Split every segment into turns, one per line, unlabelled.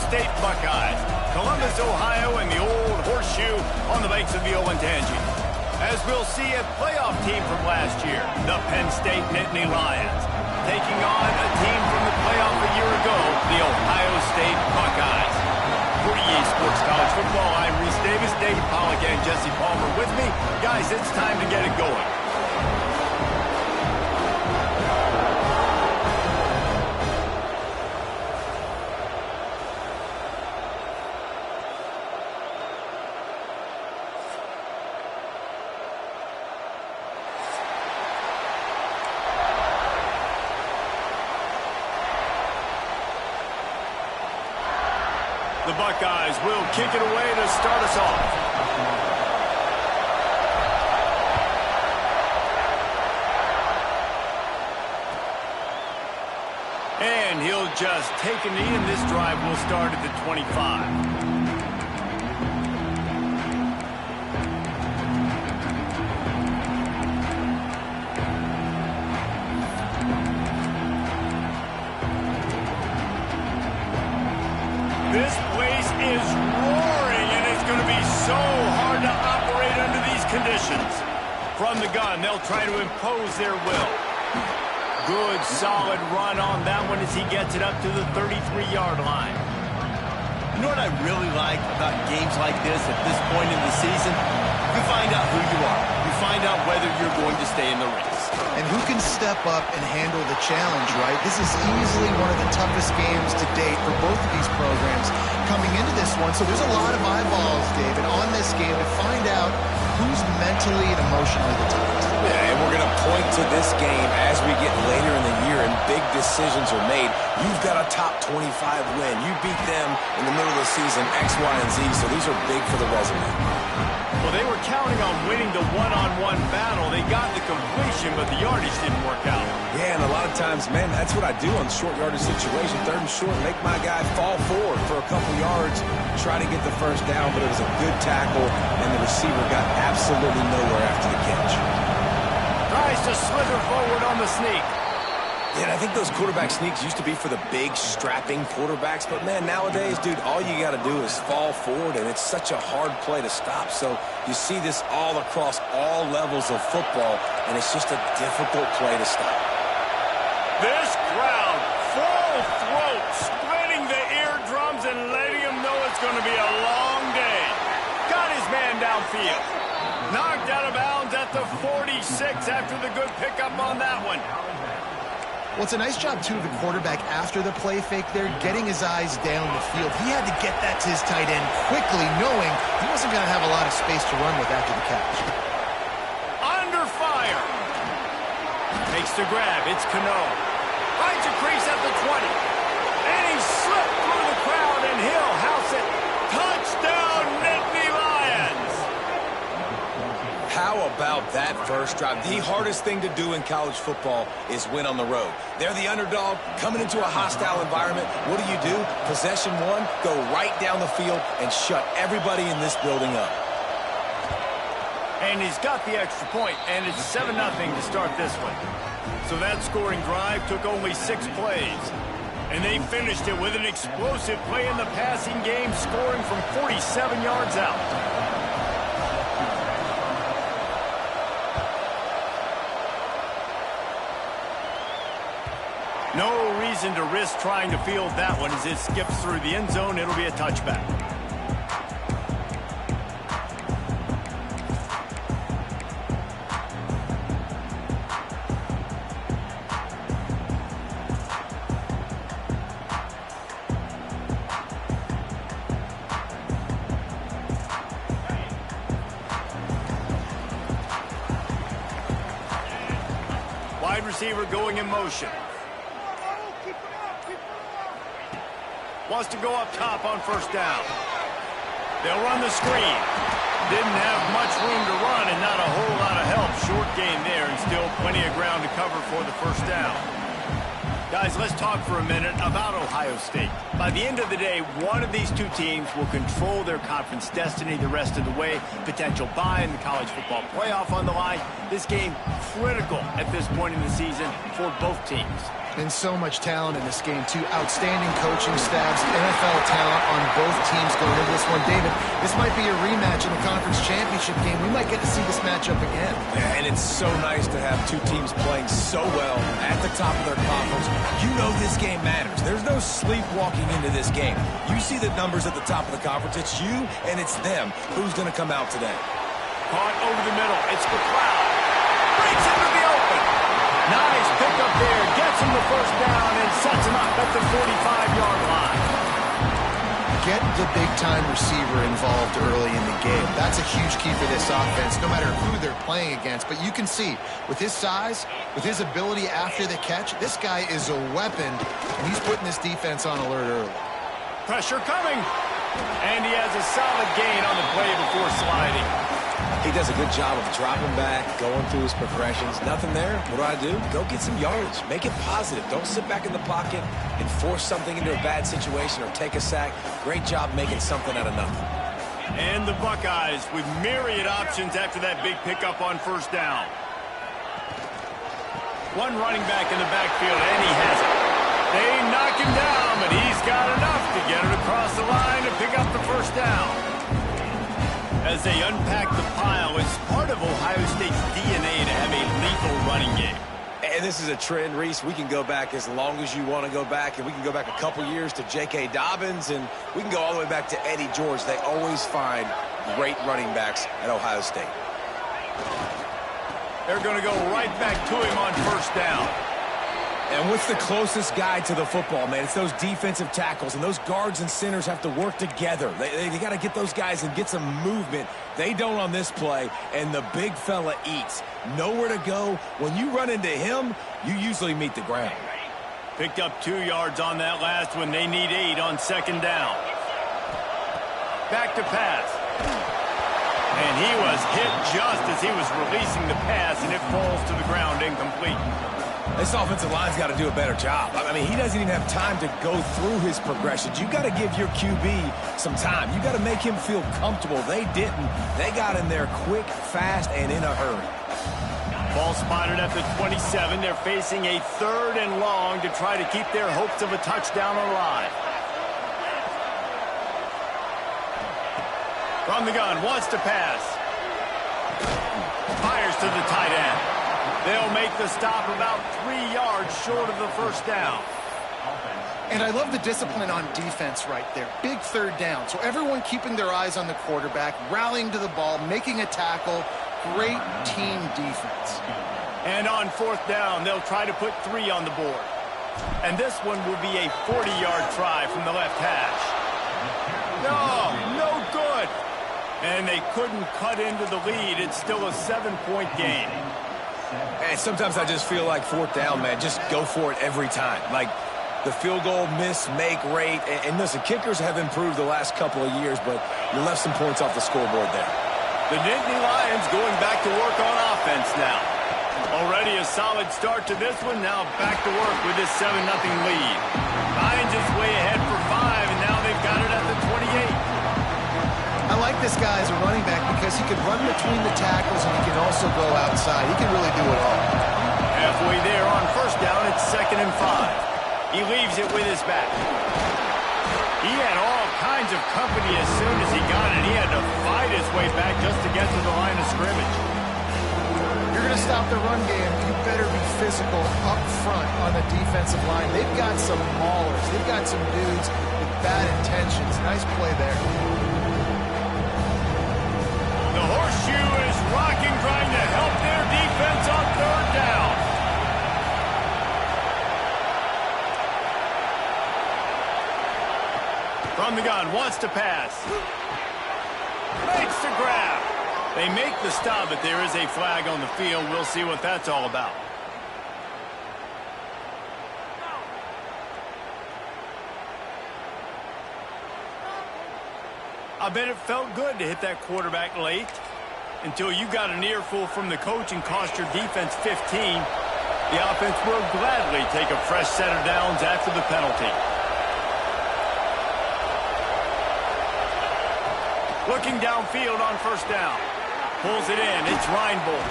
State Buckeyes. Columbus, Ohio, and the old horseshoe on the banks of the Olentangy. As we'll see, a playoff team from last year, the Penn State Nittany Lions, taking on a team from the playoff a year ago, the Ohio State Buckeyes. For EA Sports College Football, I'm Reese Davis, Dave Pollock, and Jesse Palmer with me. Guys, it's time to get it going. The Buckeyes will kick it away to start us off. And he'll just take a knee, and this drive will start at the 25. This place is roaring, and it's going to be so hard to operate under these conditions. From the gun, they'll try to impose their will. Good, solid run on that one as he gets it up to the 33-yard line.
You know what I really like about games like this at this point in the season? You find out who you are. You find out whether you're going to stay in the race.
And who can step up and handle the challenge, right? This is easily one of the toughest games to date for both of these programs coming into this one. So there's a lot of eyeballs, David, on this game to find out who's mentally and emotionally the toughest.
Yeah, and we're going to point to this game as we get later in the year and big decisions are made. You've got a top 25 win. You beat them in the middle of the season, X, Y, and Z, so these are big for the resume.
Well, they were counting on winning the one-on-one battle. They got the completion, but the yardage didn't work out.
Yeah, and a lot of times, man, that's what I do on short yardage situation. Third and short, make my guy fall forward for a couple yards, try to get the first down, but it was a good tackle, and the receiver got absolutely nowhere after the catch.
Tries to slither forward on the sneak.
Yeah, I think those quarterback sneaks used to be for the big, strapping quarterbacks. But, man, nowadays, dude, all you got to do is fall forward, and it's such a hard play to stop. So you see this all across all levels of football, and it's just a difficult play to stop.
This crowd, full throat, splitting the eardrums and letting him know it's going to be a long day. Got his man downfield. Knocked out of bounds at the 46 after the good pickup on that one.
Well, it's a nice job, too, of the quarterback after the play fake there, getting his eyes down the field. He had to get that to his tight end quickly, knowing he wasn't going to have a lot of space to run with after the catch.
Under fire. Makes the grab. It's Cano. Finds a crease at the 20. And he slipped through the crowd, and he'll house it. Touchdown, Nittany Lions.
How about that first drive? The hardest thing to do in college football is win on the road. They're the underdog coming into a hostile environment. What do? Possession one, go right down the field and shut everybody in this building up.
And he's got the extra point, and it's 7-0 to start this one. So that scoring drive took only 6 plays. And they finished it with an explosive play in the passing game, scoring from 47 yards out. No reason to risk trying to field that one as it skips through the end zone. It'll be a touchback. Wide receiver going in motion. Wants to go up top on first down. They'll run the screen. Didn't have much room to run and not a whole lot of help. Short gain there and still plenty of ground to cover for the first down. Guys, let's talk for a minute about Ohio State. By the end of the day, one of these two teams will control their conference destiny the rest of the way. Potential bye in the college football playoff on the line. This game critical at this point in the season for both teams.
And so much talent in this game, too. Outstanding coaching staffs, NFL talent on both teams going into this one. David, this might be a rematch in the conference championship game. We might get to see this matchup again.
Yeah, and it's so nice to have two teams playing so well at the top of their conference. You know this game matters. There's no sleepwalking into this game. You see the numbers at the top of the conference. It's you and it's them. Who's going to come out today?
Caught over the middle. It's McLeod. Breaks into the open. Nice pickup there. Gets him the first down and sets him up at the 45-yard line.
Get the big-time receiver involved early in the game. That's a huge key for this offense, no matter who they're playing against. But you can see, with his size, with his ability after the catch, this guy is a weapon, and he's putting this defense on alert early.
Pressure coming. And he has a solid gain on the play before sliding.
He does a good job of dropping back, going through his progressions. Nothing there. What do? Go get some yardage. Make it positive. Don't sit back in the pocket and force something into a bad situation or take a sack. Great job making something out of nothing.
And the Buckeyes with myriad options after that big pickup on first down. One running back in the backfield, and he has it. They knock him down, but he's got enough to get it across the line to pick up the first down. As they unpack the pile, it's part of Ohio State's DNA to have a lethal running game.
And this is a trend, Reese. We can go back as long as you want to go back, and we can go back a couple years to J.K. Dobbins, and we can go all the way back to Eddie George. They always find great running backs at Ohio State.
They're going to go right back to him on first down.
And what's the closest guy to the football, man? It's those defensive tackles, and those guards and centers have to work together. They got to get those guys and get some movement. They don't on this play, and the big fella eats. Nowhere to go. When you run into him, you usually meet the ground.
Picked up 2 yards on that last one. They need 8 on second down. Back to pass. And he was hit just as he was releasing the pass, and it falls to the ground incomplete.
This offensive line's got to do a better job. I mean, he doesn't even have time to go through his progressions. You got to give your QB some time. You got to make him feel comfortable. They didn't. They got in there quick, fast, and in a hurry.
Ball spotted at the 27. They're facing a 3rd and long to try to keep their hopes of a touchdown alive. From the gun, wants to pass. Fires to the tight end. They'll make the stop about 3 yards short of the first down.
And I love the discipline on defense right there. Big 3rd down. So everyone keeping their eyes on the quarterback, rallying to the ball, making a tackle. Great team defense.
And on 4th down, they'll try to put 3 on the board. And this one will be a 40-yard try from the left hash. No good. And they couldn't cut into the lead. It's still a 7-point game.
And sometimes I just feel like 4th down, man, just go for it every time. Like the field goal miss, make rate. And listen, kickers have improved the last couple of years, but you left some points off the scoreboard there.
The Nittany Lions going back to work on offense now. Already a solid start to this one. Now back to work with this 7-0 lead. Lions is way ahead for 5, and now they've got it at the 28.
I like this guy as a running back because he can run between the tackles and he can also go outside. He can really do it all.
Halfway there on first down, it's 2nd and 5. He leaves it with his back. He had all kinds of company as soon as he got it. He had to fight his way back just to get to the line of scrimmage.
You're going to stop the run game. You better be physical up front on the defensive line. They've got some maulers. They've got some dudes with bad intentions. Nice play there.
The horseshoe is rocking, trying to help their defense on 3rd down. From the gun, wants to pass. Makes the grab. They make the stop, but there is a flag on the field. We'll see what that's all about. I bet it felt good to hit that quarterback late until you got an earful from the coach and cost your defense 15. The offense will gladly take a fresh set of downs after the penalty. Looking downfield on first down. Pulls it in. It's Reinbold.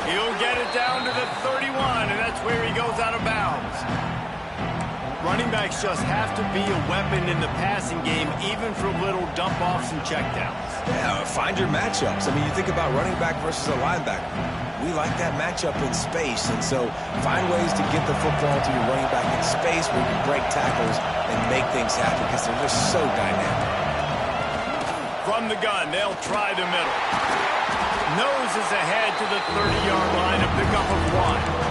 He'll get it down to the 31, and that's where he goes out of bounds. Running backs just have to be a weapon in the passing game, even for little dump-offs and checkdowns.
Yeah, find your matchups. I mean, you think about running back versus a linebacker. We like that matchup in space, and so find ways to get the football to your running back in space where you can break tackles and make things happen because they're just so dynamic.
From the gun, they'll try the middle. Noses ahead to the 30-yard line, a pickup of 1.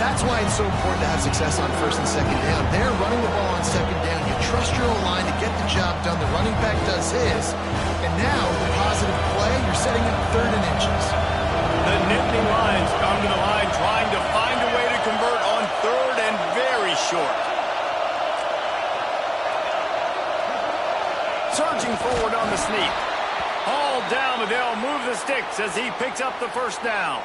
That's why it's so important to have success on first and second down. They're running the ball on second down. You trust your O-line to get the job done. The running back does his. And now, positive play, you're setting up 3rd and inches.
The Nittany Lions come to the line trying to find a way to convert on 3rd and very short. Surging forward on the sneak. All down, but they'll move the sticks as he picks up the first down.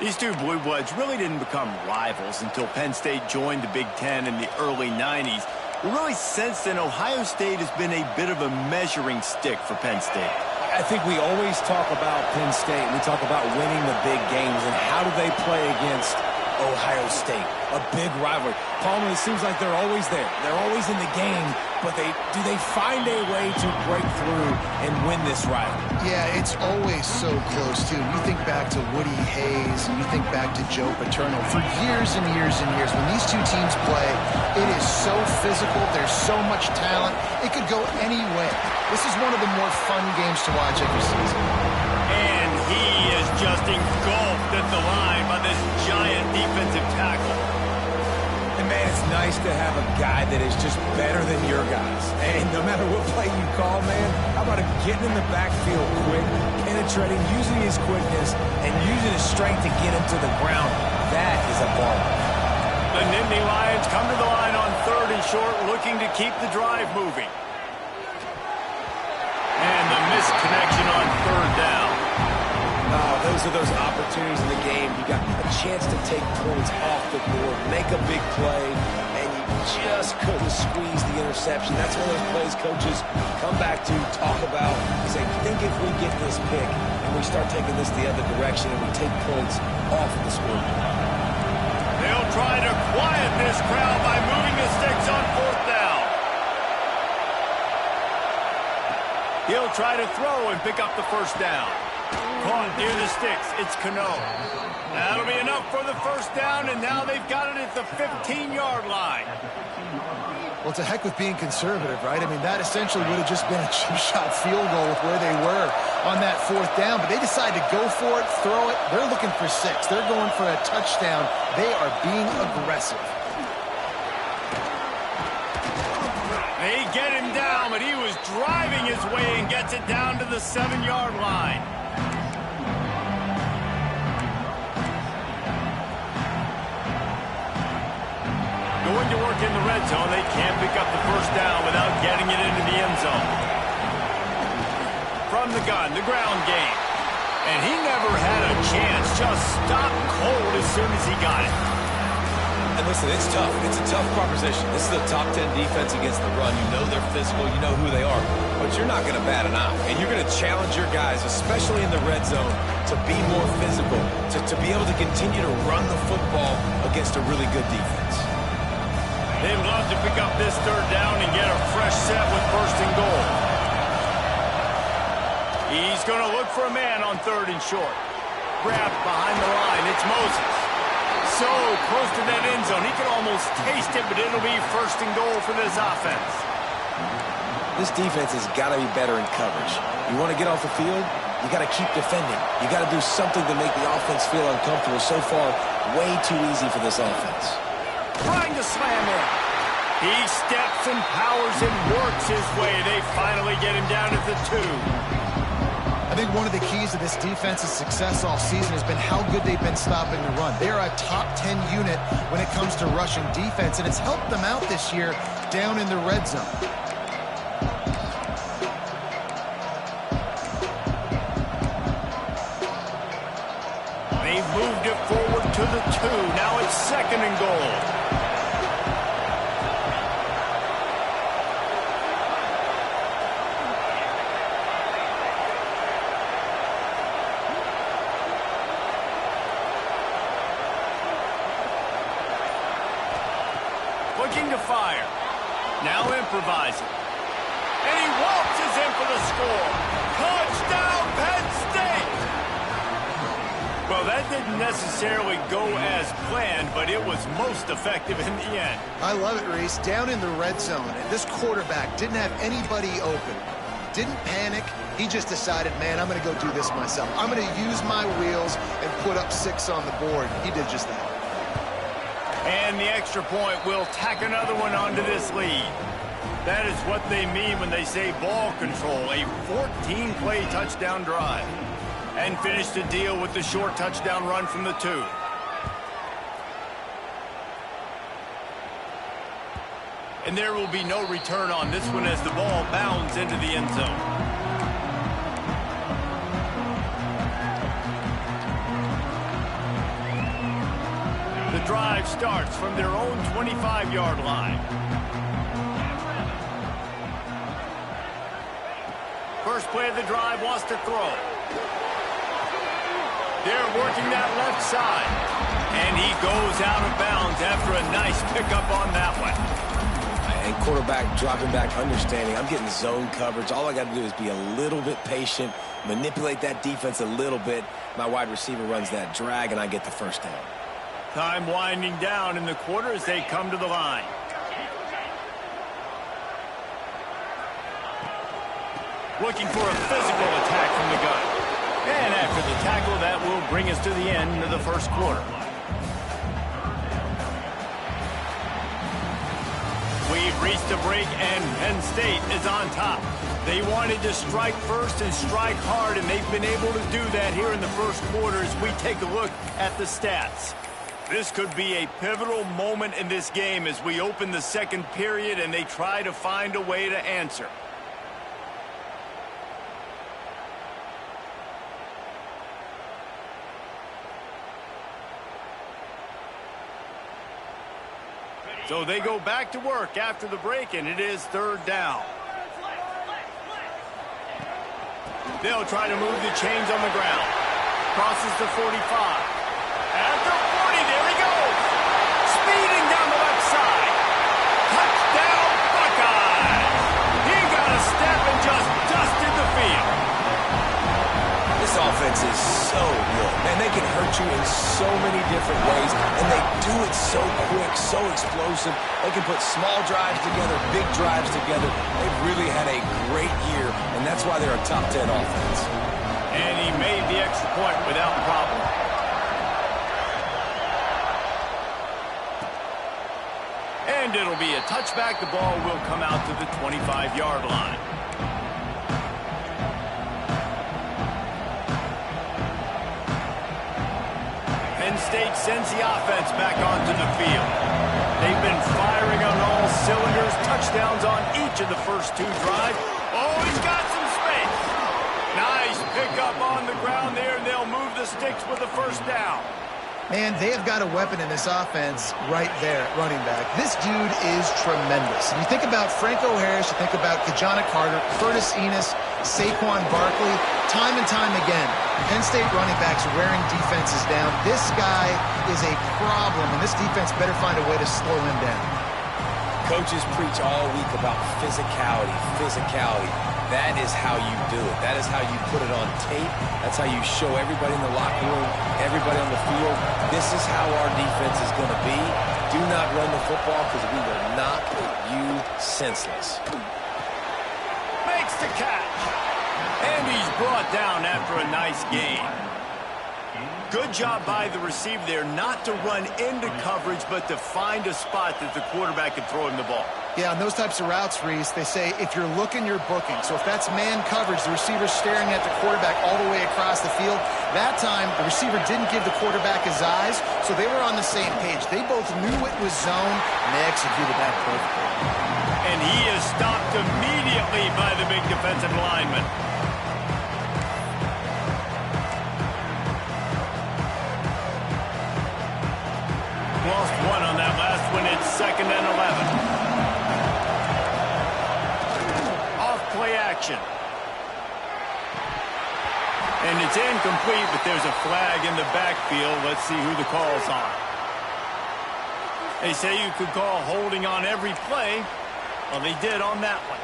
These two Blue Bloods really didn't become rivals until Penn State joined the Big Ten in the early 90s. We really sensed that Ohio State has been a bit of a measuring stick for Penn State.
I think we always talk about Penn State. We talk about winning the big games and how do they play against Ohio State, a big rivalry. Palmer, it seems like they're always there. They're always in the game, but do they find a way to break through and win this rivalry?
Yeah, it's always so close, too. You think back to Woody Hayes, and you think back to Joe Paterno. For years and years and years, when these two teams play, it is so physical. There's so much talent. It could go any way. This is one of the more fun games to watch every season.
And he is just engulfed at the line by this giant defensive tackle.
And, man, it's nice to have a guy that is just better than your guys. And no matter what play you call, man, how about him getting in the backfield quick, penetrating, using his quickness, and using his strength to get him to the ground. That is a ball.
The Nittany Lions come to the line on 3rd and short, looking to keep the drive moving. And the missed connection on 3rd down.
Those are those opportunities in the game. You got a chance to take points off the board, make a big play, and you just couldn't squeeze the interception. That's one of those plays coaches come back to, talk about, and say, think if we get this pick and we start taking this the other direction and we take points off of the score.
They'll try to quiet this crowd by moving the sticks on 4th down. He'll try to throw and pick up the first down. Caught near the sticks. It's Cano. That'll be enough for the first down, and now they've got it at the 15-yard line.
Well, it's a heck with being conservative, right? I mean, that essentially would have just been a chip-shot field goal with where they were on that 4th down, but they decide to go for it, throw it. They're looking for 6. They're going for a touchdown. They are being aggressive.
They get him down, but he was driving his way and gets it down to the 7-yard line. Going to work in the red zone. They can't pick up the first down without getting it into the end zone. From the gun, the ground game. And he never had a chance. Just stopped cold as soon as he got it.
And listen, it's tough. It's a tough proposition. This is a top 10 defense against the run. You know they're physical. You know who they are. But you're not going to bat an eye. And you're going to challenge your guys, especially in the red zone, to be more physical, to be able to continue to run the football against a really good defense.
They'd love to pick up this 3rd down and get a fresh set with 1st and goal. He's going to look for a man on 3rd and short. Grabbed behind the line. It's Moses. So close to that end zone. He can almost taste it, but it'll be 1st and goal for this offense.
This defense has got to be better in coverage. You want to get off the field? You got to keep defending. You got to do something to make the offense feel uncomfortable. So far, way too easy for this offense.
Trying to slam in. He steps and powers and works his way. They finally get him down at the 2.
I think one of the keys to this defense's success all season has been how good they've been stopping the run. They're a top 10 unit when it comes to rushing defense, and it's helped them out this year down in the red zone.
They've moved it forward to the 2. Now it's 2nd and goal. looking to fire. Now improvising. And he waltzes in for the score. Touchdown, Penn State! Well, that didn't necessarily go as planned, but it was most effective in the end.
I love it, Reese. Down in the red zone, and this quarterback didn't have anybody open. Didn't panic. He just decided, man, I'm going to go do this myself. I'm going to use my wheels and put up 6 on the board. He did just that.
And the extra point will tack another one onto this lead. That is what they mean when they say ball control, a 14-play touchdown drive. And finish the deal with the short touchdown run from the 2. And there will be no return on this one as the ball bounds into the end zone. The drive starts from their own 25-yard line. First play of the drive wants to throw. They're working that left side. And he goes out of bounds after a nice pickup on that one.
And quarterback dropping back, understanding I'm getting zone coverage. All I got to do is be a little bit patient, manipulate that defense a little bit. My wide receiver runs that drag, and I get the first down.
Time winding down in the quarter as they come to the line. Looking for a physical attack from the gun. And after the tackle, that will bring us to the end of the first quarter. We've reached a break, and Penn State is on top. They wanted to strike first and strike hard, and they've been able to do that here in the first quarter as we take a look at the stats. This could be a pivotal moment in this game as we open the second period and they try to find a way to answer. So they go back to work after the break, and it is third down. They'll try to move the chains on the ground. Crosses the 45. At the 40, there he goes. Speeding down the left side. Touchdown, Buckeyes. He got a step and just dusted the field.
This offense is so good. Man, they can hurt you in so many different ways, and they do it so quick, so explosive. They can put small drives together, big drives together. They've really had a great year, and that's why they're a top 10 offense.
And he made the extra point without problem. And it'll be a touchback. The ball will come out to the 25-yard line. Penn State sends the offense back onto the field. They've been firing on all cylinders. Touchdowns on each of the first 2 drives. Oh, he's got some space. Nice pickup on the ground there, and they'll move the sticks with the first down.
Man, they have got a weapon in this offense right there at running back. This dude is tremendous. And you think about Franco Harris, you think about Kajana Carter, Curtis Enos, Saquon Barkley, time and time again, Penn State running backs wearing defenses down. This guy is a problem, and this defense better find a way to slow him down.
Coaches preach all week about physicality, physicality. That is how you do it. That is how you put it on tape. That's how you show everybody in the locker room, everybody on the field, this is how our defense is going to be. Do not run the football because we will knock you senseless.
Makes the catch. And he's brought down after a nice gain. Good job by the receiver there not to run into coverage, but to find a spot that the quarterback can throw him the ball.
Yeah, on those types of routes, Reese, they say if you're looking, you're booking. So if that's man coverage, the receiver's staring at the quarterback all the way across the field. That time, the receiver didn't give the quarterback his eyes, so they were on the same page. They both knew it was zone, and they executed that perfectly.
And he is stopped immediately by the big defensive lineman. Lost one on that last one. It's 2nd and 11. Play action. And it's incomplete, but there's a flag in the backfield. Let's see who the call's on. They say you could call holding on every play. Well, they did on that one.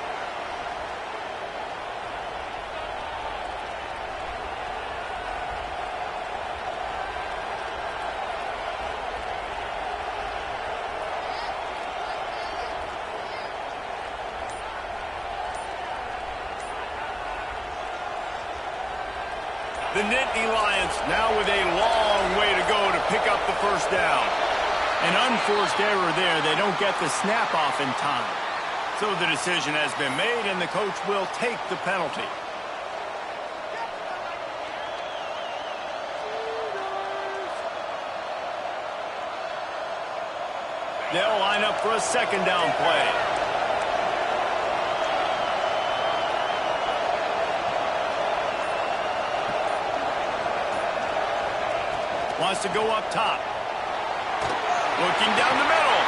The Nittany Lions now with a long way to go to pick up the first down. An unforced error there. They don't get the snap off in time. So the decision has been made, and the coach will take the penalty. They'll line up for a second down play. Wants to go up top. Looking down the middle.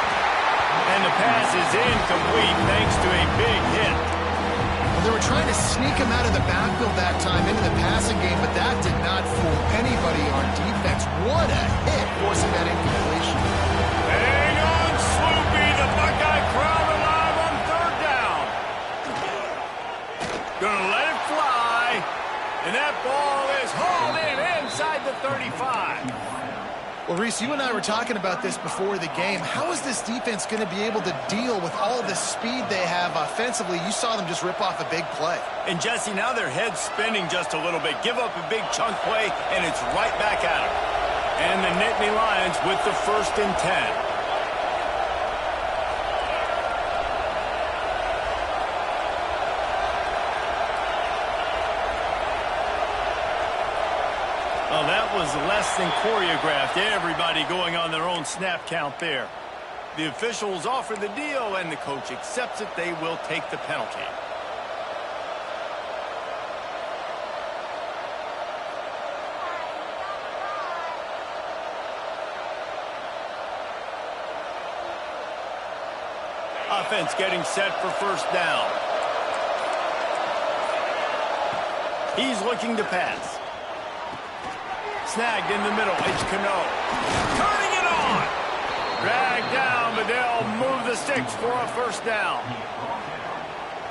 And the pass is incomplete thanks to a big hit.
Well, they were trying to sneak him out of the backfield that time into the passing game, but that did not fool anybody on defense. What a hit, forcing that incompletion.
Hang on, Sloopy. The Buckeye crowd alive on third down. Gonna let it fly. And that ball is hauled in inside the 35.
Well, Reese, you and I were talking about this before the game. How is this defense going to be able to deal with all the speed they have offensively? You saw them just rip off a big play.
And, Jesse, now their head's spinning just a little bit. Give up a big chunk play, and it's right back at them. And the Nittany Lions with the 1st and 10. Well, that was less than choreographed. Everybody going on their own snap count there. The officials offer the deal, and the coach accepts it. They will take the penalty. Offense getting set for first down. He's looking to pass. Snagged in the middle. It's Cano. Turning it on. Dragged down, but they'll move the sticks for a first down.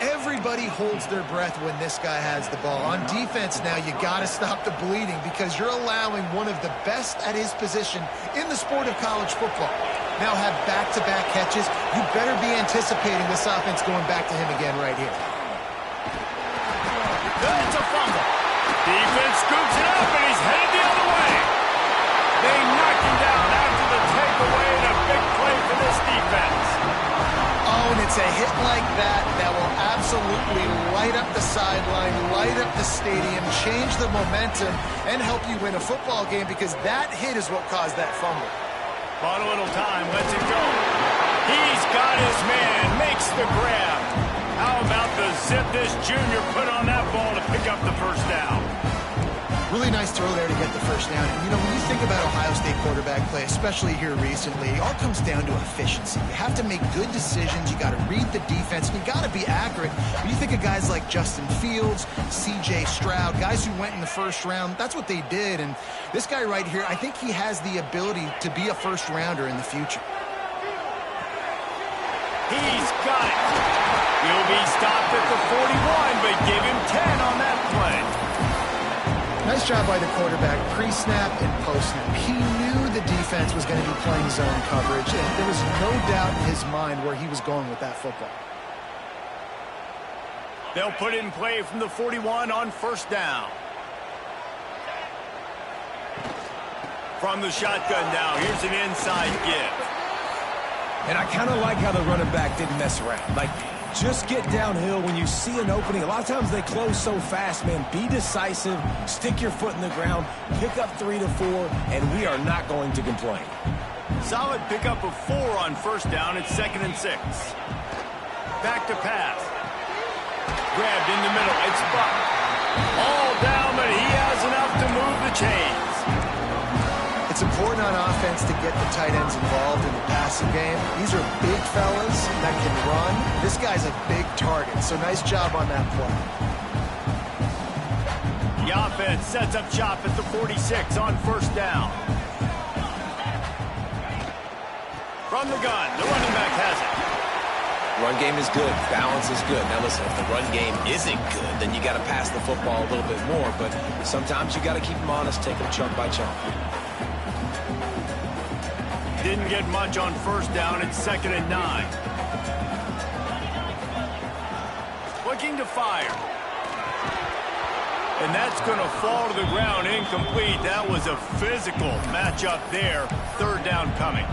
Everybody holds their breath when this guy has the ball. On defense now, you got to stop the bleeding because you're allowing one of the best at his position in the sport of college football. Now have back-to-back catches. You better be anticipating this offense going back to him again right here.
It's a fumble. Defense scoops it up, and he's headed the other way. They knock him down after the takeaway, and a big play for this defense.
Oh, and it's a hit like that that will absolutely light up the sideline, light up the stadium, change the momentum, and help you win a football game because that hit is what caused that fumble.
Bought a little time, lets it go. He's got his man, makes the grab. How about the zip this junior put on that ball to pick up the first down?
Really nice throw there to get the first down. And, you know, when you think about Ohio State quarterback play, especially here recently, it all comes down to efficiency. You have to make good decisions. You got to read the defense. And you got to be accurate. When you think of guys like Justin Fields, C.J. Stroud, guys who went in the first round, that's what they did. And this guy right here, I think he has the ability to be a first-rounder in the future.
He's got it. He'll be stopped at the 41, but give him 10 on that play.
Nice job by the quarterback, pre-snap and post-snap. He knew the defense was going to be playing zone coverage, and there was no doubt in his mind where he was going with that football.
They'll put it in play from the 41 on first down. From the shotgun now, here's an inside give.
And I kind of like how the running back didn't mess around. Like, just get downhill when you see an opening. A lot of times they close so fast, man. Be decisive, stick your foot in the ground, pick up 3 to 4, and we are not going to complain.
Solid pickup of 4 on first down. It's 2nd and 6. Back to pass. Grabbed in the middle. It's Buck. All down, but he has enough to move the chains.
It's important on offense to get the tight ends involved in the passing game. These are big fellas that can run. This guy's a big target, so nice job on that play.
The offense sets up shop at the 46 on first down. From the gun, the running back has it.
Run game is good. Balance is good. Now, listen, if the run game isn't good, then you got to pass the football a little bit more. But sometimes you got to keep them honest, take them chunk by chunk.
Didn't get much on first down. It's 2nd and 9. Looking to fire. And that's going to fall to the ground incomplete. That was a physical matchup there. 3rd down coming.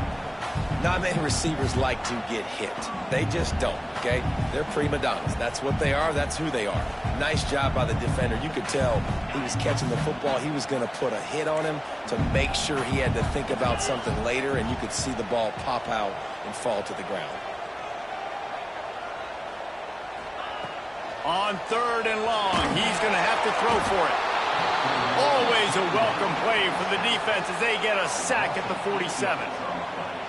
Not many receivers like to get hit. They just don't, okay? They're prima donnas. That's what they are. That's who they are. Nice job by the defender. You could tell he was catching the football. He was going to put a hit on him to make sure he had to think about something later, and you could see the ball pop out and fall to the ground.
On 3rd and long, he's going to have to throw for it. Always a welcome play for the defense as they get a sack at the 47.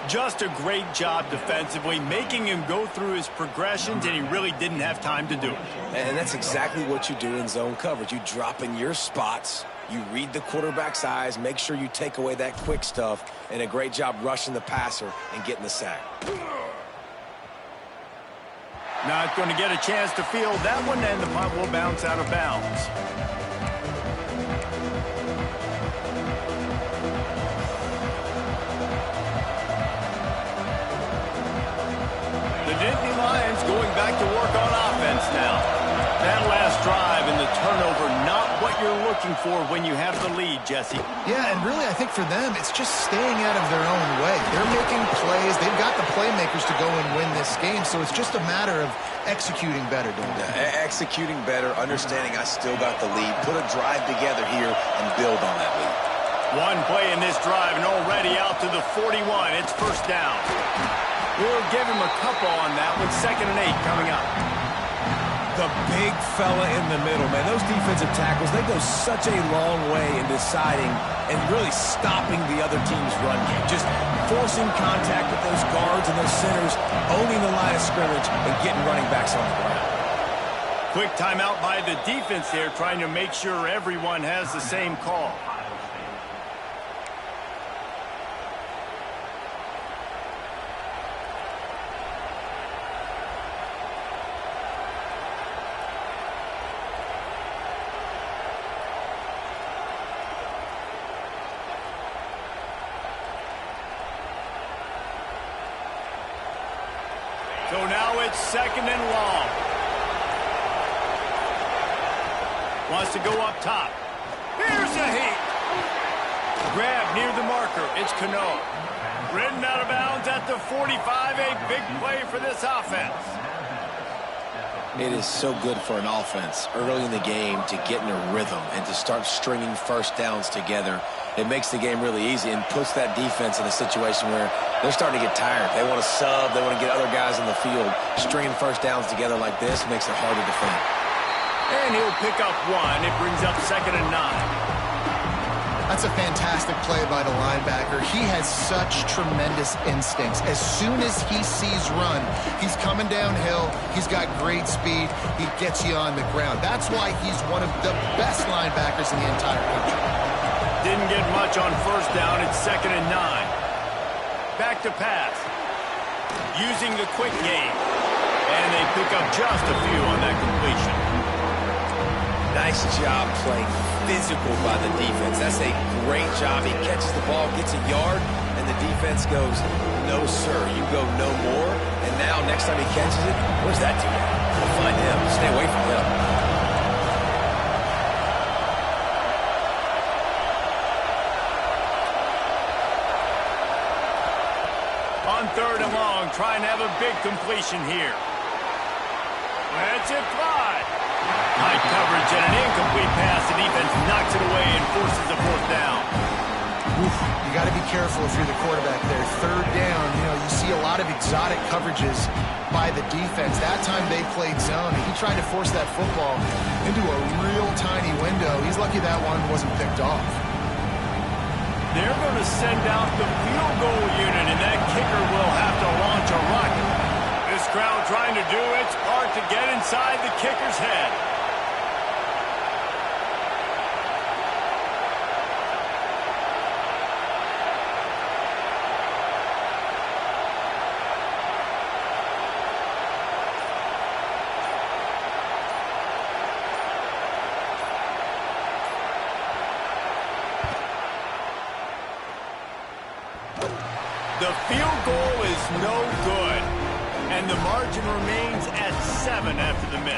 Just a great job defensively, making him go through his progressions, and he really didn't have time to do it.
And that's exactly what you do in zone coverage. You drop in your spots, you read the quarterback's eyes, make sure you take away that quick stuff, and a great job rushing the passer and getting the sack.
Not going to get a chance to field that one, and the punt will bounce out of bounds. The Nittany Lions going back to work on offense now. That last drive and the turnover, not what you're looking for when you have the lead, Jesse.
Yeah, and really I think for them, it's just staying out of their own way. They're making plays. They've got the playmakers to go and win this game, so it's just a matter of executing better, don't they?
Executing better, understanding I still got the lead. Put a drive together here and build on that lead.
One play in this drive and already out to the 41. It's 1st down. We'll give him a couple on that one. 2nd and 8 coming up.
The big fella in the middle, man. Those defensive tackles, they go such a long way in deciding and really stopping the other team's run game. Just forcing contact with those guards and those centers, owning the line of scrimmage, and getting running backs on the ground.
Quick timeout by the defense there, trying to make sure everyone has the same call. So now it's 2nd and long. Wants to go up top. Here's a heat. Grab near the marker. It's Cano. Ridden out of bounds at the 45. A big play for this offense.
It is so good for an offense early in the game to get in a rhythm and to start stringing first downs together. It makes the game really easy and puts that defense in a situation where they're starting to get tired. They want to sub. They want to get other guys in the field. Stringing first downs together like this makes it hard to defend.
And he'll pick up one. It brings up 2nd and 9.
That's a fantastic play by the linebacker. He has such tremendous instincts. As soon as he sees run, he's coming downhill. He's got great speed. He gets you on the ground. That's why he's one of the best linebackers in the entire country.
Didn't get much on first down. It's 2nd and 9. Back to pass. Using the quick game. And they pick up just a few on that completion.
Nice job playing physical by the defense. That's a great job. He catches the ball, gets a yard, and the defense goes, no, sir, you go no more. And now, next time he catches it, where's that dude at? We'll find him. Stay away from him.
On 3rd and long, trying to have a big completion here. That's it, fly. High coverage and an incomplete pass. The defense knocks it away and forces a 4th down.
Oof, you got to be careful if you're the quarterback there. 3rd down, you see a lot of exotic coverages by the defense. That time they played zone, and he tried to force that football into a real tiny window. He's lucky that one wasn't picked off.
They're going to send out the field goal unit, and that kicker will have to launch a rocket. This crowd trying to do its part to get inside the kicker's head. The field goal is no good, and the margin remains at 7 after the miss.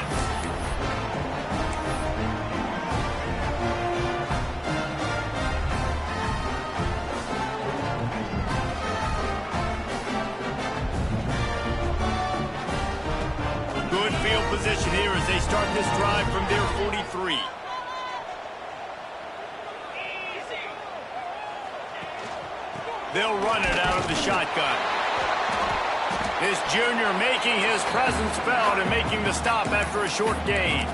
Good field position here as they start this drive from their 43. They'll run it out of the shotgun. This junior making his presence felt and making the stop after a short gain.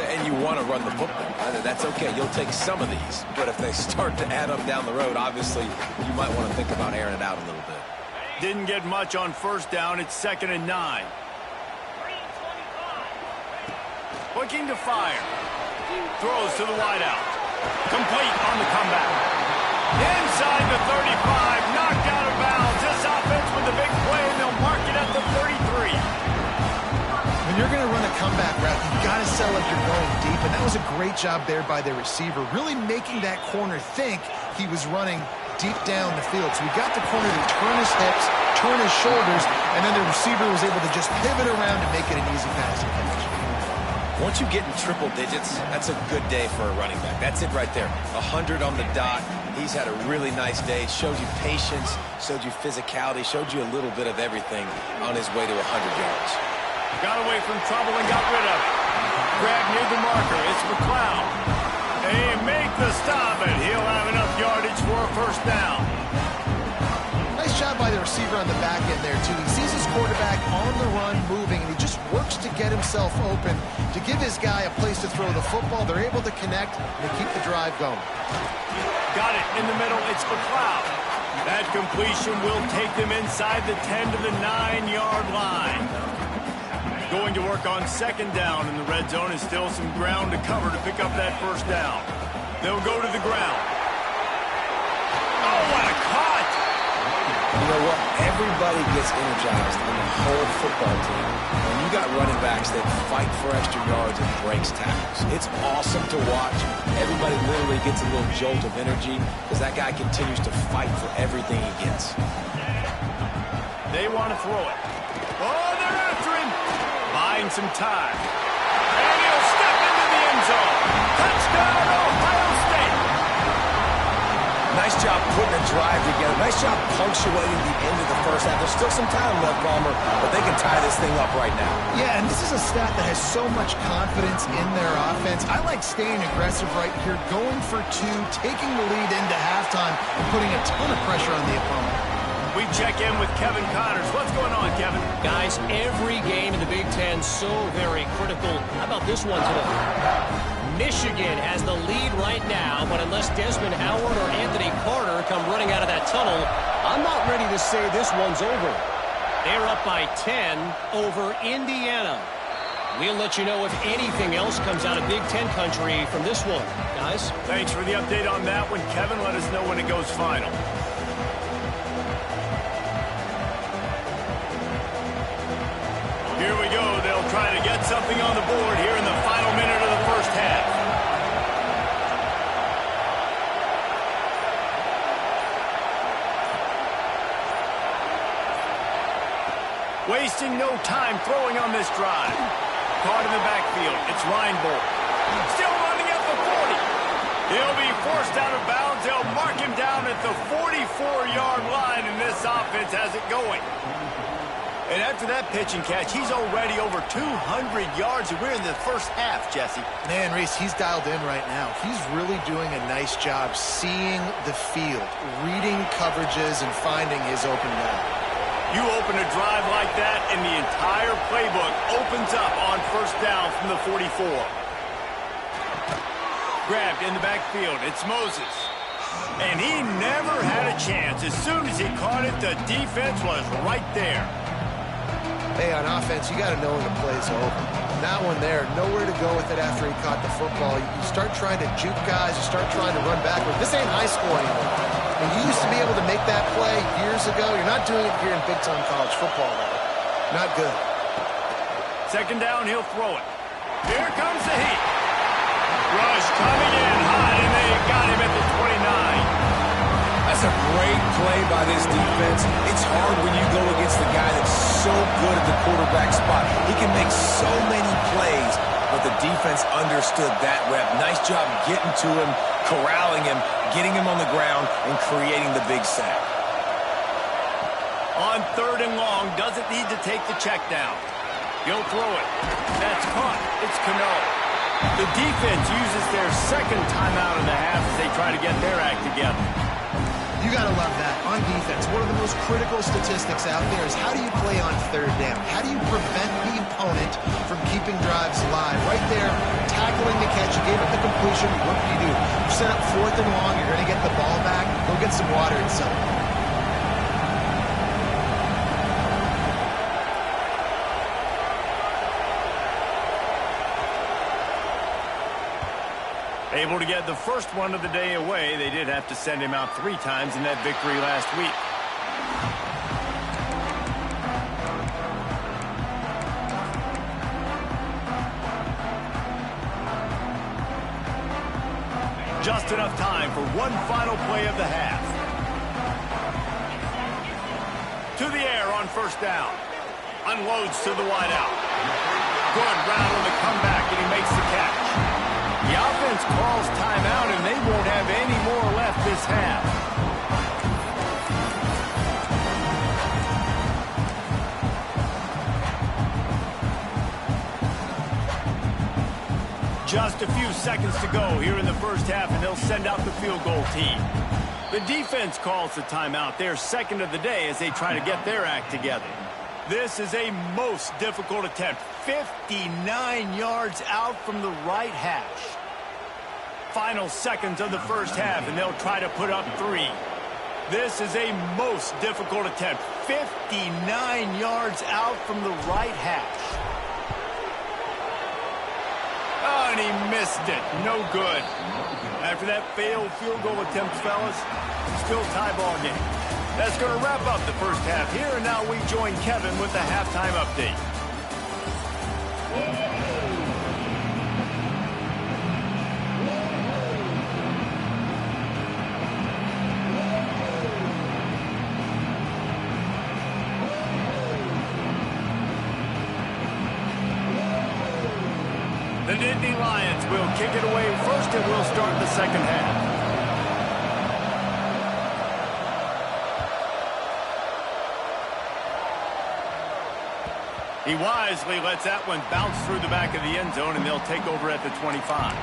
And you want to run the football. That's okay. You'll take some of these. But if they start to add up down the road, obviously, you might want to think about airing it out a little bit.
Didn't get much on first down. It's 2nd and 9. Looking to fire. Throws to the wideout. Complete on the comeback. Inside the 35. Knocked out of bounds. This offense with the big play, and they'll mark it at the 33.
When you're going to run a comeback route, you've got to sell like you're going deep, and that was a great job there by the receiver, really making that corner think he was running deep down the field. So we got the corner to turn his hips, turn his shoulders, and then the receiver was able to just pivot around and make it an easy passing catch.
Once you get in triple digits, that's a good day for a running back. That's it right there. 100 on the dot. He's had a really nice day. Showed you patience, showed you physicality, showed you a little bit of everything on his way to 100 yards.
Got away from trouble and got rid of it. Grab near the marker. It's McLeod. They make the stop, and he'll have enough yardage for a first down.
Nice job by the receiver on the back end there, too. He sees his quarterback on the run moving, and he just works to get himself open to give his guy a place to throw the football. They're able to connect and keep the drive going.
Got it in the middle. It's McLeod. That completion will take them inside the 10 to the 9-yard line. Going to work on 2nd down in the red zone, and still some ground to cover to pick up that first down. They'll go to the ground. Oh, what a cut!
You know what? Everybody gets energized in the whole football team. When you got running backs that fight for extra yards and breaks tackles. It's awesome to watch. Everybody literally gets a little jolt of energy because that guy continues to fight for everything he gets.
They want to throw it. Oh, they're after him. Buying some time. And he'll step into the end zone. Touchdown, Ohio State.
Nice job putting a drive together. Nice job punctuating the end of the first half. There's still some time left, Palmer, but they can tie this thing up right now.
Yeah, and this is a stat that has so much confidence in their offense. I like staying aggressive right here, going for 2, taking the lead into halftime, and putting a ton of pressure on the opponent.
We check in with Kevin Connors. What's going on, Kevin?
Guys, every game in the Big Ten so very critical. How about this one today? Michigan has the lead right now, but unless Desmond Howard or Anthony Carter come running out of that tunnel, I'm not ready to say this one's over. They're up by 10 over Indiana. We'll let you know if anything else comes out of Big Ten country from this one, guys.
Thanks for the update on that one, Kevin. Let us know when it goes final. Here we go. They'll try to get something on the board here in the final minute of the first half. Wasting no time throwing on this drive. Caught in the backfield. It's Reinbold. Still running at the 40. He'll be forced out of bounds. They'll mark him down at the 44-yard line, and this offense has it going. And after that pitch and catch, he's already over 200 yards, and we're in the first half, Jesse.
Man, Reese, he's dialed in right now. He's really doing a nice job seeing the field, reading coverages, and finding his open guy.
You open a drive like that, and the entire playbook opens up on first down from the 44. Grabbed in the backfield. It's Moses. And he never had a chance. As soon as he caught it, the defense was right there.
Hey, on offense, you got to know when the play's over. That one there, nowhere to go with it after he caught the football. You start trying to juke guys. You start trying to run backward. This ain't high school anymore. And you used to be able to make that play years ago. You're not doing it here in big-time college football, though. Not good.
Second down, he'll throw it. Here comes the heat. Rush coming in hot, and they got him at the 29.
That's a great play by this defense. It's hard when you go against the guy that's so good at the quarterback spot. He can make so many plays, but the defense understood that rep. Nice job getting to him, corralling him, getting him on the ground, and creating the big sack.
On 3rd and long, doesn't need to take the check down. He'll throw it. That's caught. It's Cano. The defense uses their second timeout in the half as they try to get their act together.
You got to love that. On defense, one of the most critical statistics out there is how do you play on 3rd down? How do you prevent the opponent from keeping drives alive? Right there, tackling the catch. You gave up the completion. What do? You set up 4th and long. You're going to get the ball back. Go get some water and something.
Able to get the first one of the day away. They did have to send him out 3 times in that victory last week. Just enough time for one final play of the half. To the air on 1st down. Unloads to the wideout. Good route on the comeback, and he makes the catch. The offense calls timeout, and they won't have any more left this half. Just a few seconds to go here in the first half, and they'll send out the field goal team. The defense calls the timeout, their second of the day, as they try to get their act together. This is a most difficult attempt. 59 yards out from the right hash. Final seconds of the first half, and they'll try to put up 3. This is a most difficult attempt. 59 yards out from the right hash. Oh, and he missed it. No good. After that failed field goal attempt, fellas, still tie ball game. That's going to wrap up the first half here, and now we join Kevin with the halftime update. The Nittany Lions will kick it away first, and we'll start the second half. He wisely lets that one bounce through the back of the end zone, and they'll take over at the 25.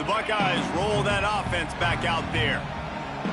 Buckeyes roll that offense back out there.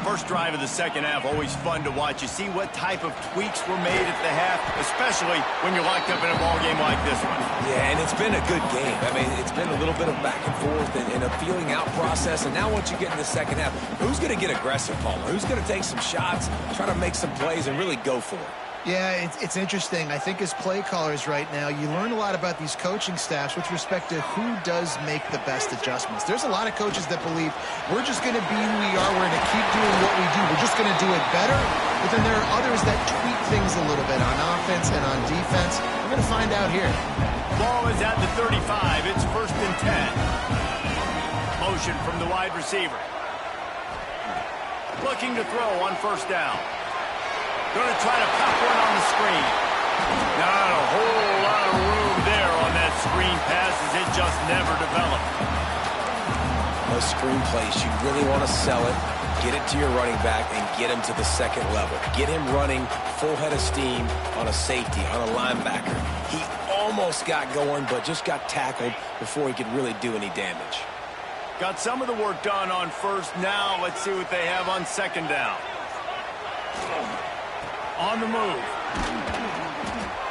First drive of the second half, always fun to watch. You see what type of tweaks were made at the half, especially when you're locked up in a ball game like this one.
Yeah, and it's been a good game. I mean, it's been a little bit of back and forth and a feeling out process. And now once you get in the second half, who's going to get aggressive, Palmer? Who's going to take some shots, try to make some plays, and really go for it?
Yeah, it's interesting. I think as play callers right now, you learn a lot about these coaching staffs with respect to who does make the best adjustments. There's a lot of coaches that believe we're just going to be who we are. We're going to keep doing what we do. We're just going to do it better. But then there are others that tweak things a little bit on offense and on defense. We're going to find out here.
Ball is at the 35. It's 1st and 10. Motion from the wide receiver. Looking to throw on 1st down. Going to try to pop one on the screen. Not a whole lot of room there on that screen pass, as it just never developed.
Those screen plays, you really want to sell it, get it to your running back, and get him to the second level. Get him running full head of steam on a safety, on a linebacker. He almost got going, but just got tackled before he could really do any damage.
Got some of the work done on 1st. Now let's see what they have on 2nd down. On the move.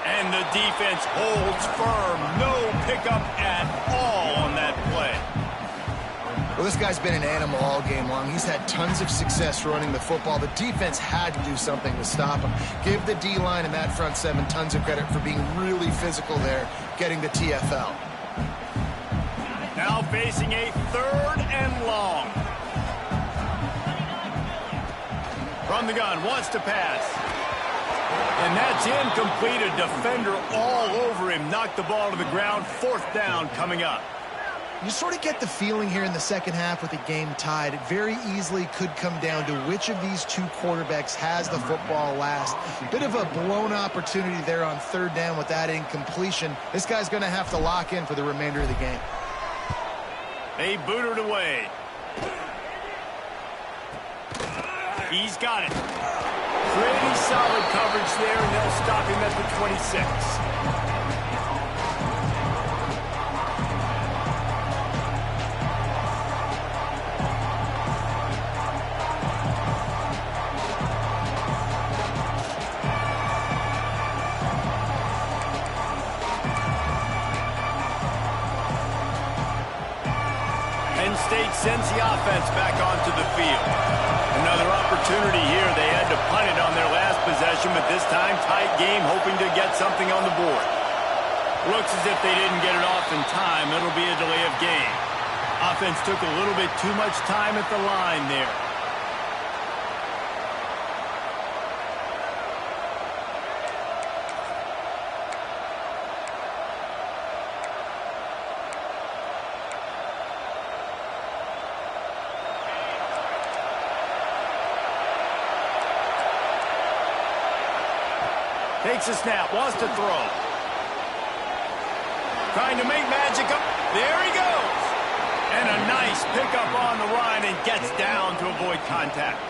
And the defense holds firm. No pickup at all on that play.
Well, this guy's been an animal all game long. He's had tons of success running the football. The defense had to do something to stop him. Give the D-line and that front seven tons of credit for being really physical there, getting the TFL.
Now facing a 3rd and long. From the gun, wants to pass. And that's incomplete. A defender all over him. Knocked the ball to the ground. 4th down coming up.
You sort of get the feeling here in the second half with the game tied. It very easily could come down to which of these two quarterbacks has the football last. Bit of a blown opportunity there on 3rd down with that incompletion. This guy's going to have to lock in for the remainder of the game.
They boot it away. He's got it. Pretty solid coverage there, and they'll stop him at the 26. Penn State sends the offense back onto the field. Another opportunity here. They had to punt it on their last possession, but this time tight game, hoping to get something on the board. Looks as if they didn't get it off in time. It'll be a delay of game. Offense took a little bit too much time at the line there. Takes a snap, wants to throw. Trying to make magic up. There he goes. And a nice pickup on the run and gets down to avoid contact.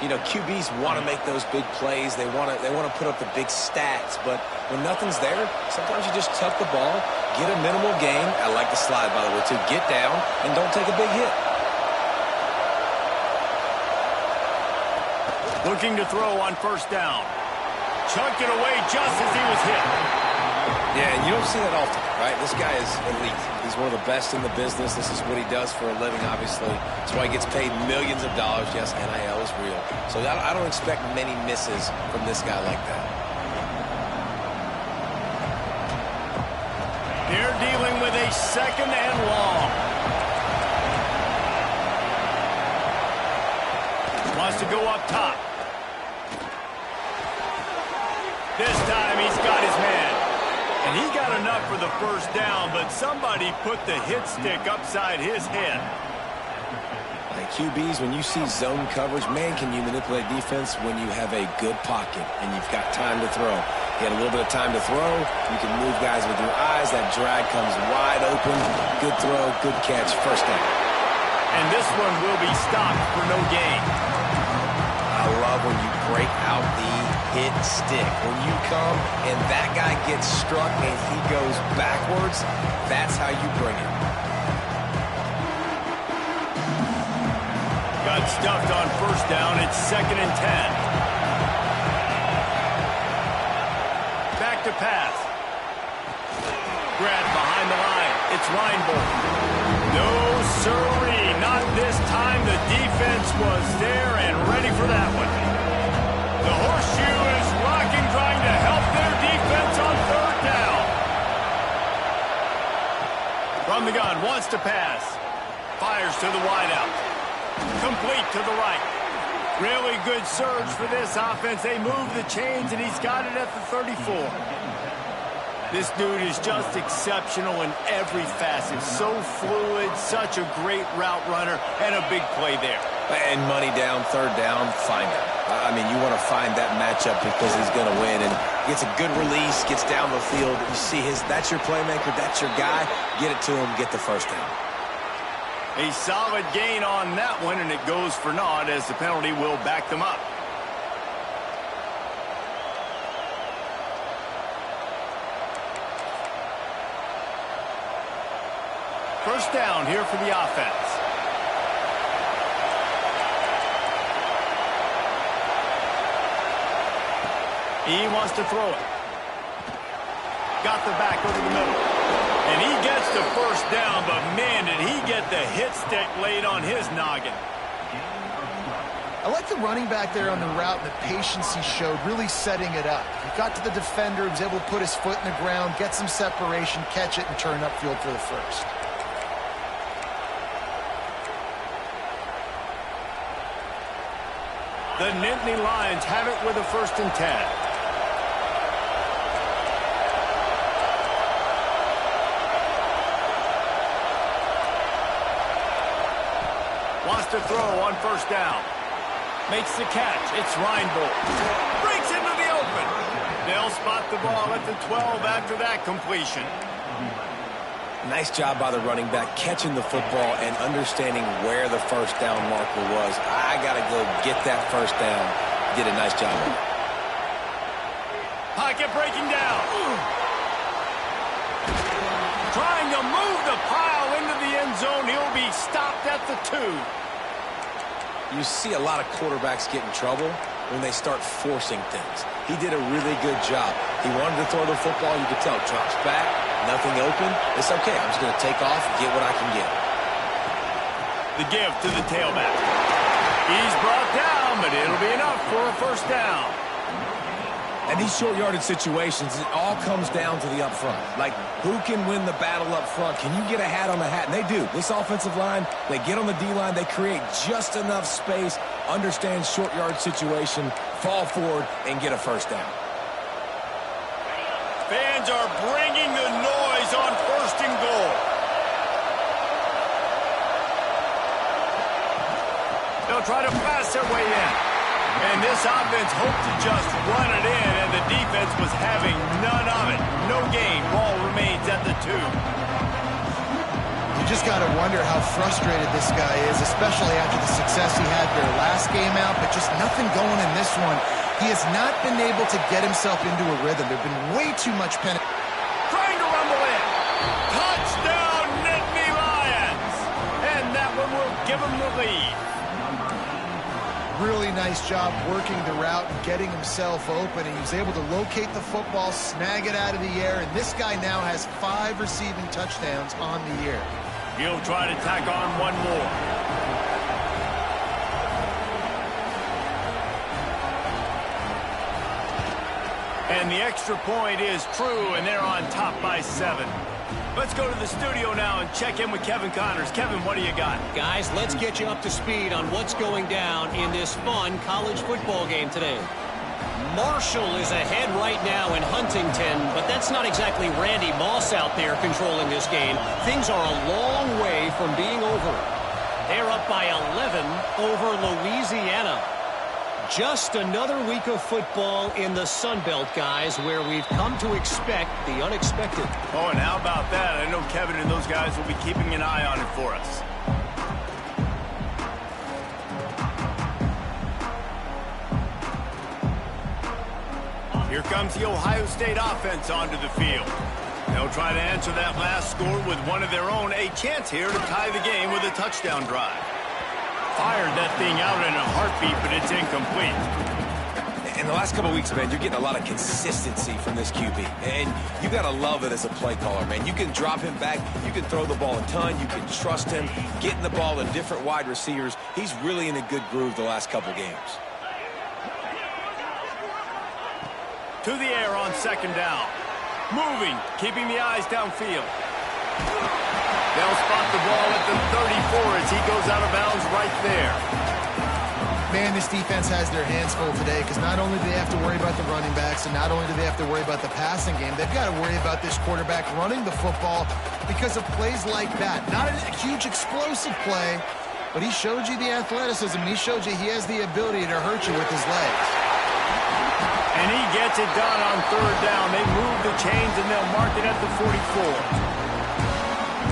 You know, QBs want to make those big plays. They want to put up the big stats. But when nothing's there, sometimes you just tuck the ball, get a minimal gain. I like the slide, by the way, too. Get down and don't take a big hit.
Looking to throw on 1st down. Chucked it away just as he was hit.
Yeah, and you don't see that often, right? This guy is elite. He's one of the best in the business. This is what he does for a living, obviously. That's why he gets paid millions of dollars. Yes, NIL is real. So I don't expect many misses from this guy like that.
They're dealing with a 2nd and long. Wants to go up top. This time he's got his man. And he got enough for the 1st down, but somebody put the hit stick upside his head.
Like QBs, when you see zone coverage, man, can you manipulate defense when you have a good pocket and you've got time to throw. He had a little bit of time to throw. You can move guys with your eyes. That drag comes wide open. Good throw, good catch, 1st down.
And this one will be stopped for no gain.
I love when you break out the hit stick. When you come and that guy gets struck and he goes backwards, that's how you bring it.
Got stuffed on 1st down. It's 2nd and 10. Back to pass. Grab behind the line. It's Reinbold. No siree. Not this time. The defense was there and ready for that one. The horseshoe is rocking, trying to help their defense on 3rd down. From the gun, wants to pass. Fires to the wideout. Complete to the right. Really good surge for this offense. They move the chains, and he's got it at the 34. This dude is just exceptional in every facet. So fluid, such a great route runner, and a big play there.
And money down, 3rd down, find him. I mean, you want to find that matchup because he's going to win. And gets a good release, gets down the field. You see that's your playmaker, that's your guy. Get it to him, get the 1st down.
A solid gain on that one, and it goes for naught as the penalty will back them up. First down here for the offense. He wants to throw it. Got the back over the middle. And he gets the 1st down, but man, did he get the hit stick laid on his noggin.
I like the running back there on the route and the patience he showed, really setting it up. He got to the defender, was able to put his foot in the ground, get some separation, catch it, and turn upfield for the 1st.
The Nittany Lions have it with a 1st and 10. to throw on first down. Makes the catch. It's Reinbold. Breaks into the open. They'll spot the ball at the 12 after that completion.
Nice job by the running back catching the football and understanding where the first down marker was. I got to go get that first down. Did a nice job of it.
Pocket breaking down. Trying to move the pile into the end zone. He'll be stopped at the 2.
You see a lot of quarterbacks get in trouble when they start forcing things. He did a really good job. He wanted to throw the football. You could tell. Drops back. Nothing open. It's okay. I'm just going to take off and get what I can get.
The give to the tailback. He's brought down, but it'll be enough for a first down.
And these short yardage situations, it all comes down to the up front. Like, who can win the battle up front? Can you get a hat on the hat? And they do. This offensive line, they get on the D-line. They create just enough space, understand short yard situation, fall forward, and get a first down.
Fans are bringing the noise on first and goal. They'll try to pass their way in. And this offense hoped to just run it in, and the defense was having none of it. No gain. Ball remains at the 2.
You just got to wonder how frustrated this guy is, especially after the success he had their last game out, but just nothing going in this one. He has not been able to get himself into a rhythm. There's been way too much penetration.
Trying to rumble in. Touchdown, Nittany Lions. And that one will give him the lead.
Really nice job working the route and getting himself open. And he was able to locate the football, snag it out of the air, and this guy now has 5 receiving touchdowns on the year.
He'll try to tack on one more. And the extra point is true, and they're on top by 7. Let's go to the studio now and check in with Kevin Connors. Kevin, what do you got?
Guys, let's get you up to speed on what's going down in this fun college football game today. Marshall is ahead right now in Huntington, but that's not exactly Randy Moss out there controlling this game. Things are a long way from being over. They're up by 11 over Louisiana. Just another week of football in the Sun Belt, guys, where we've come to expect the unexpected.
Oh, and how about that? I know Kevin and those guys will be keeping an eye on it for us. Here comes the Ohio State offense onto the field. They'll try to answer that last score with one of their own. A chance here to tie the game with a touchdown drive. Fired that thing out in a heartbeat, but it's incomplete.
In the last couple of weeks, man, you're getting a lot of consistency from this QB. And you got to love it as a play caller, man. You can drop him back. You can throw the ball a ton. You can trust him, getting the ball to different wide receivers. He's really in a good groove the last couple games.
To the air on second down. Moving, keeping the eyes downfield. They'll spot the ball at the 34 as he goes out of bounds right there.
Man, this defense has their hands full today because not only do they have to worry about the running backs and not only do they have to worry about the passing game, they've got to worry about this quarterback running the football because of plays like that. Not a huge explosive play, but he showed you the athleticism. He showed you he has the ability to hurt you with his legs.
And he gets it done on third down. They move the chains and they'll mark it at the 44.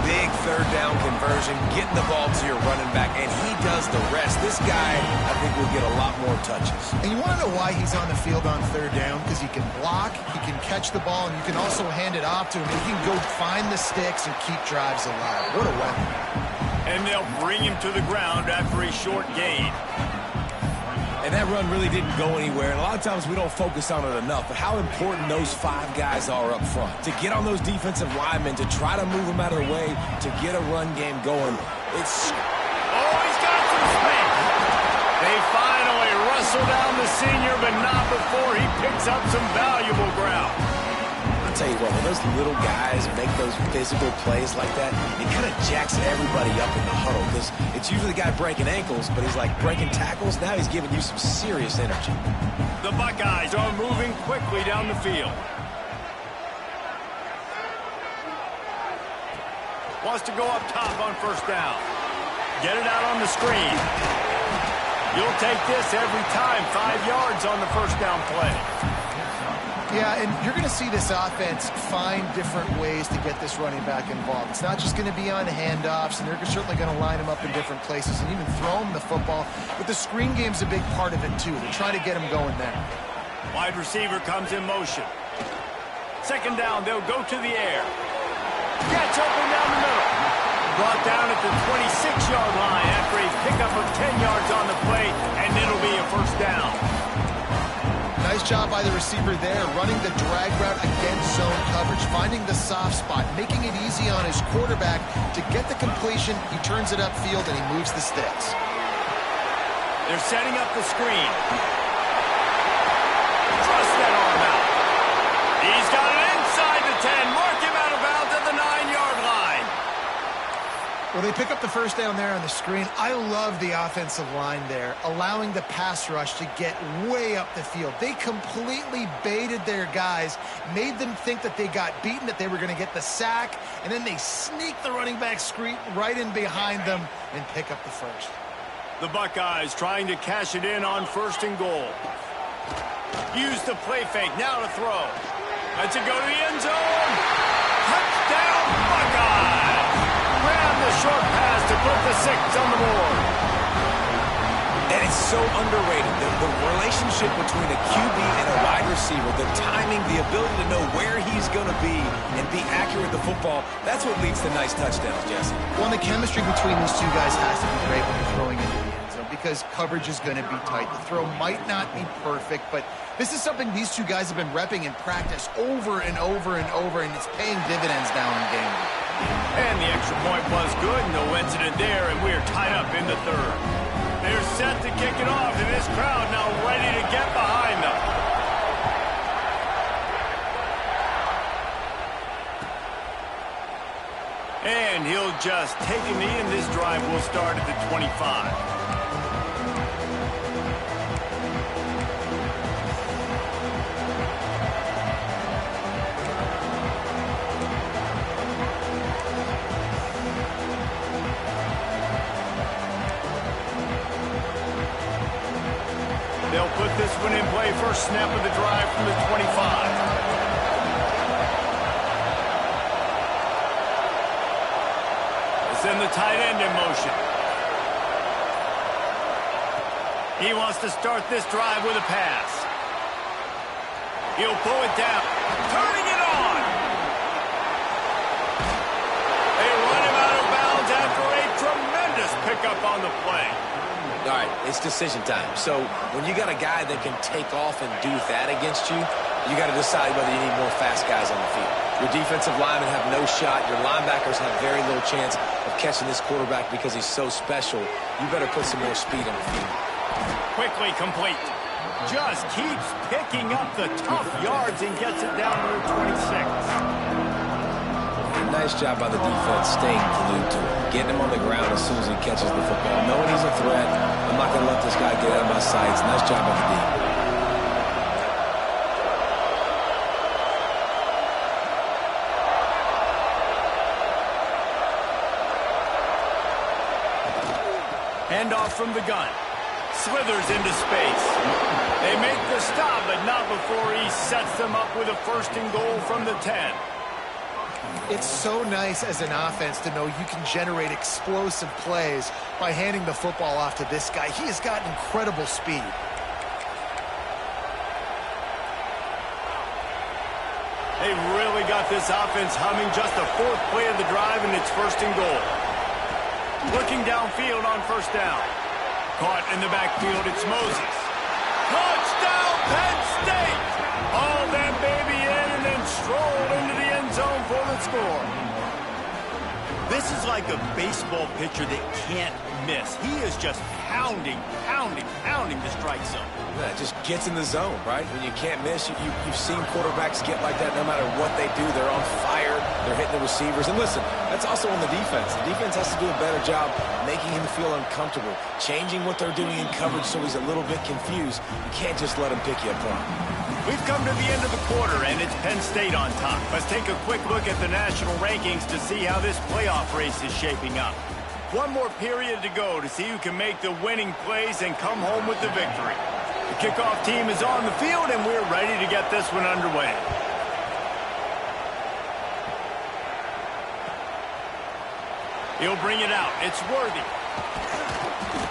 Big third down conversion, getting the ball to your running back, and he does the rest. This guy, I think, will get a lot more touches.
And you want to know why he's on the field on third down? Because he can block, he can catch the ball, and you can also hand it off to him. He can go find the sticks and keep drives alive. What a weapon.
And they'll bring him to the ground after a short gain.
And that run really didn't go anywhere. And a lot of times we don't focus on it enough. But how important those 5 guys are up front. To get on those defensive linemen, to try to move them out of the way, to get a run game going. It's...
Oh, he's got some space. They finally wrestle down the senior, but not before he picks up some valuable ground.
I'll tell you what, when those little guys make those physical plays like that, it kind of jacks everybody up in the huddle because it's usually the guy breaking ankles, but he's like breaking tackles. Now he's giving you some serious energy.
The Buckeyes are moving quickly down the field. Wants to go up top on first down. Get it out on the screen. You'll take this every time. 5 yards on the first down play.
Yeah, and you're going to see this offense find different ways to get this running back involved. It's not just going to be on handoffs, and they're certainly going to line him up in different places and even throw him the football. But the screen game's a big part of it, too. They're trying to get him going there.
Wide receiver comes in motion. Second down, they'll go to the air. Catch open down the middle. Brought down at the 26-yard line after a pickup of 10 yards on the play, and it'll be a first down.
Nice job by the receiver there, running the drag route against zone coverage, finding the soft spot, making it easy on his quarterback to get the completion. He turns it upfield, and he moves the sticks.
They're setting up the screen. Thrust that arm out. He's got it inside the 10. Mark him out of bounds at the 9-yard line.
Well, they pick up the first down there on the screen. I love the offensive line there, allowing the pass rush to get way up the field. They completely baited their guys, made them think that they got beaten, that they were going to get the sack, and then they sneak the running back screen right in behind them and pick up the first.
The Buckeyes trying to cash it in on first and goal. Use the play fake, now to throw. Lets it go to the end zone. Touchdown, Buckeyes! Grab the short pass to put the 6 on the board.
And it's so underrated. The relationship between a QB and a wide receiver, the timing, the ability to know where he's going to be and be accurate with the football, that's what leads to nice touchdowns, Jesse.
Well, and the chemistry between these two guys has to be great when you're throwing into the end zone because coverage is going to be tight. The throw might not be perfect, but this is something these two guys have been repping in practice over and over and over, and it's paying dividends now in game.
And the extra point was good. No incident there, and we're tied up in the third. They're set to kick it off, and this crowd now ready to get behind them. And he'll just take a knee, and this drive will start at the 25. They'll put this one in play. First snap of the drive from the 25. It's in the tight end in motion. He wants to start this drive with a pass. He'll pull it down. Turning it on. They run him out of bounds after a tremendous pickup on the play.
All right, it's decision time. So when you got a guy that can take off and do that against you, you got to decide whether you need more fast guys on the field. Your defensive linemen have no shot. Your linebackers have very little chance of catching this quarterback because he's so special. You better put some more speed on the field.
Quickly complete. Just keeps picking up the tough yards and gets it down to the 26.
Nice job by the defense staying glued to him, getting him on the ground as soon as he catches the football. Knowing he's a threat, I'm not going to let this guy get out of my sights. Nice job by the D.
Handoff from the gun. Slithers into space. They make the stop, but not before he sets them up with a first and goal from the 10.
It's so nice as an offense to know you can generate explosive plays by handing the football off to this guy. He has got incredible speed.
They really got this offense humming. Just the 4th play of the drive, and it's first and goal. Looking downfield on first down. Caught in the backfield, it's Moses. Touchdown, Penn State! All that baby in and then strolled into the end zone for the score. This is like a baseball pitcher that can't miss. He is just pounding the strike zone.
Yeah, it just gets in the zone, right? When you can't miss, you've seen quarterbacks get like that no matter what they do. They're on fire. They're hitting the receivers. And listen, that's also on the defense. The defense has to do a better job making him feel uncomfortable, changing what they're doing in coverage so he's a little bit confused. You can't just let him pick you apart.
We've come to the end of the quarter, and it's Penn State on top. Let's take a quick look at the national rankings to see how this playoff race is shaping up. One more period to go to see who can make the winning plays and come home with the victory. The kickoff team is on the field, and we're ready to get this one underway. He'll bring it out. It's Worthy.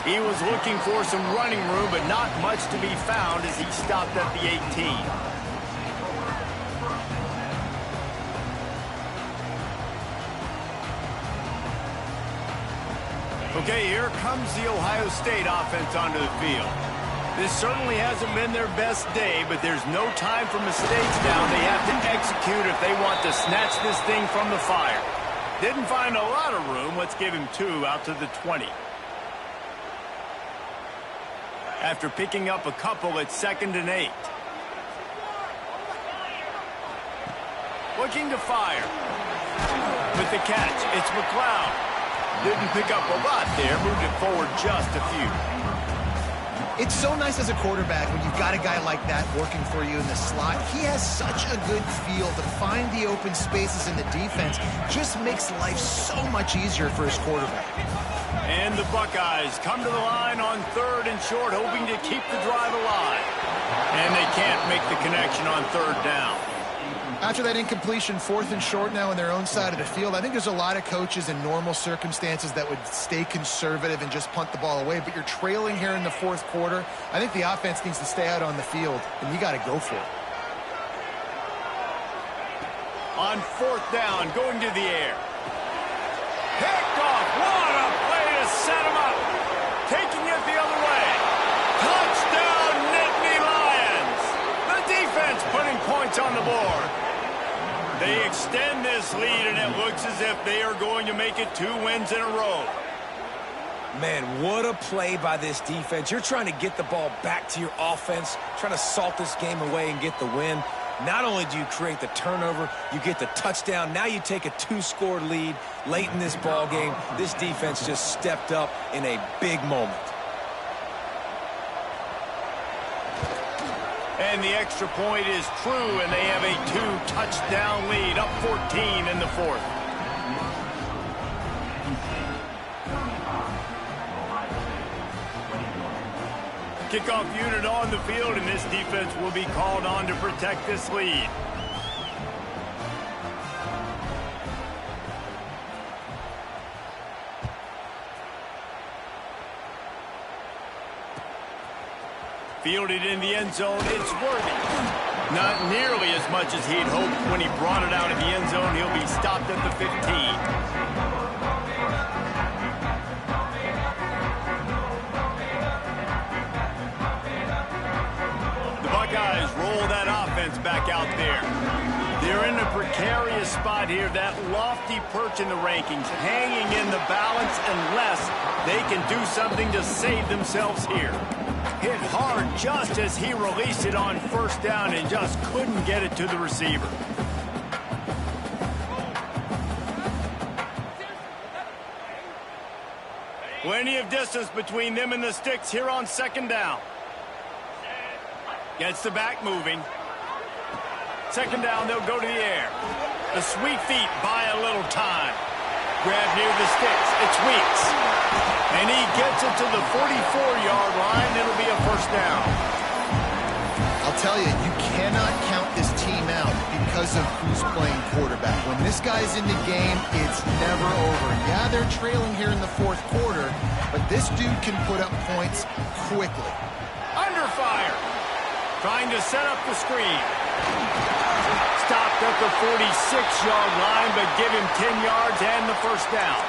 He was looking for some running room, but not much to be found as he stopped at the 18. Okay, here comes the Ohio State offense onto the field. This certainly hasn't been their best day, but there's no time for mistakes now. They have to execute if they want to snatch this thing from the fire. Didn't find a lot of room. Let's give him 2 out to the 20. After picking up a couple, it's 2nd and 8. Looking to fire. With the catch, it's McLeod. Didn't pick up a lot there, moved it forward just a few.
It's so nice as a quarterback when you've got a guy like that working for you in the slot. He has such a good feel to find the open spaces in the defense. Just makes life so much easier for his quarterback.
And the Buckeyes come to the line on 3rd and short, hoping to keep the drive alive. And they can't make the connection on 3rd down.
After that incompletion, 4th and short now on their own side of the field, I think there's a lot of coaches in normal circumstances that would stay conservative and just punt the ball away. But you're trailing here in the 4th quarter. I think the offense needs to stay out on the field, and you got to go for it.
On 4th down, going to the air. Picked off. What a play to set him up. Taking it the other way. Touchdown, Nittany Lions. The defense putting points on the board. They extend this lead, and it looks as if they are going to make it 2 wins in a row.
Man, what a play by this defense. You're trying to get the ball back to your offense, trying to salt this game away and get the win. Not only do you create the turnover, you get the touchdown. Now you take a 2-score lead late in this ball game. This defense just stepped up in a big moment.
And the extra point is true, and they have a 2-touchdown lead, up 14 in the 4th. Kickoff unit on the field, and this defense will be called on to protect this lead. Fielded in the end zone, it's Worthy. Not nearly as much as he'd hoped when he brought it out of the end zone. He'll be stopped at the 15. The Buckeyes roll that offense back out there. They're in a precarious spot here, that lofty perch in the rankings, hanging in the balance unless they can do something to save themselves here. Hit hard just as he released it on 1st down and just couldn't get it to the receiver. Plenty of distance between them and the sticks here on 2nd down. Gets the back moving. 2nd down, they'll go to the air. The sweet feet buy a little time. Grab near the sticks. It's Weeks. And he gets it to the 44-yard line. It'll be a 1st down.
I'll tell you, you cannot count this team out because of who's playing quarterback. When this guy's in the game, it's never over. Yeah, they're trailing here in the 4th quarter, but this dude can put up points quickly.
Under fire. Trying to set up the screen. Stopped at the 46-yard line, but give him 10 yards and the 1st down.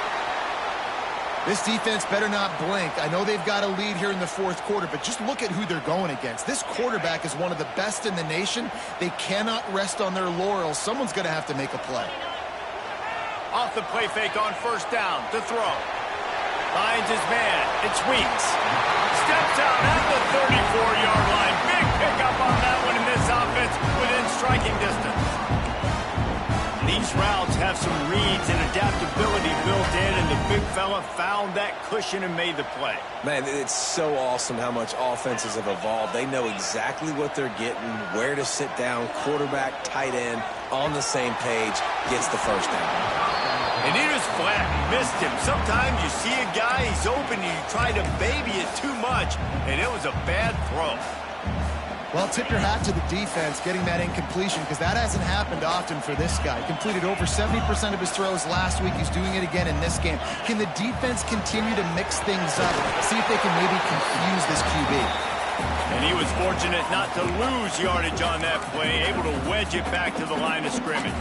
This defense better not blink. I know they've got a lead here in the 4th quarter, but just look at who they're going against. This quarterback is one of the best in the nation. They cannot rest on their laurels. Someone's going to have to make a play.
Off the play fake on 1st down to throw. Finds his man. It's Weeks. Steps out at the 34-yard line. Big pickup on that one in this offense within striking distance. These routes have some reads and adaptability built in, and the big fella found that cushion and made the play.
Man, it's so awesome how much offenses have evolved. They know exactly what they're getting, where to sit down, quarterback, tight end, on the same page, gets the 1st down.
And he just flat missed him. Sometimes you see a guy, he's open, and you try to baby it too much, and it was a bad throw.
Well, tip your hat to the defense getting that incompletion, because that hasn't happened often for this guy. Completed over 70% of his throws last week. He's doing it again in this game. Can the defense continue to mix things up? See if they can maybe confuse this QB.
And he was fortunate not to lose yardage on that play, able to wedge it back to the line of scrimmage.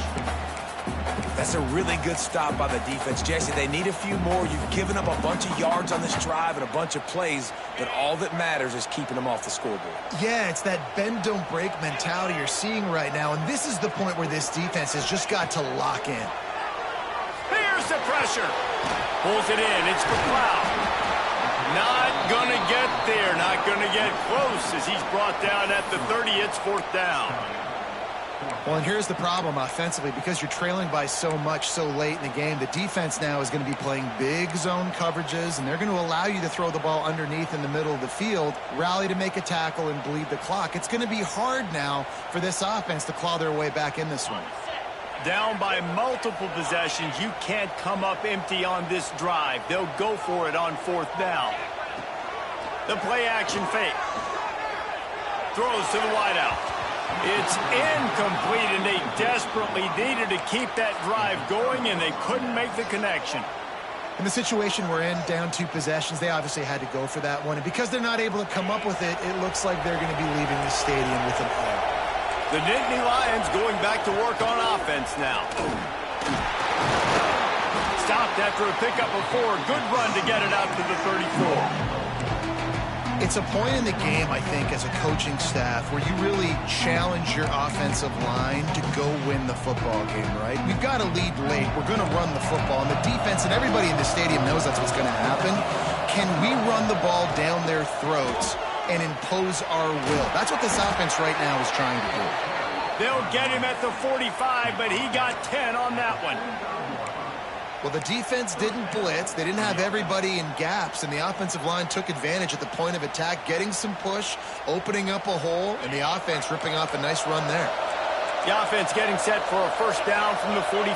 That's a really good stop by the defense. Jesse, they need a few more. You've given up a bunch of yards on this drive and a bunch of plays, but all that matters is keeping them off the scoreboard.
Yeah, it's that bend, don't break mentality you're seeing right now, and this is the point where this defense has just got to lock in.
Here's the pressure. Pulls it in. It's McLeod. Not going to get there. Not going to get close as he's brought down at the 30. It's 4th down.
Well, and here's the problem offensively. Because you're trailing by so much so late in the game, the defense now is going to be playing big zone coverages, and they're going to allow you to throw the ball underneath in the middle of the field, rally to make a tackle, and bleed the clock. It's going to be hard now for this offense to claw their way back in this one.
Down by multiple possessions, you can't come up empty on this drive. They'll go for it on 4th down. The play action fake. Throws to the wideout. It's incomplete, and they desperately needed to keep that drive going, and they couldn't make the connection.
In the situation we're in, down 2 possessions, they obviously had to go for that one. And because they're not able to come up with it, it looks like they're going to be leaving the stadium with an O.
The Nittany Lions going back to work on offense now. Stopped after a pickup of 4. Good run to get it out to the 34.
It's a point in the game, I think, as a coaching staff where you really challenge your offensive line to go win the football game, right? We've got to lead late. We're going to run the football, and the defense and everybody in the stadium knows that's what's going to happen. Can we run the ball down their throats and impose our will? That's what this offense right now is trying to do.
They'll get him at the 45, but he got 10 on that one.
Well, the defense didn't blitz. They didn't have everybody in gaps, and the offensive line took advantage at the point of attack, getting some push, opening up a hole, and the offense ripping off a nice run there.
The offense getting set for a 1st down from the 45.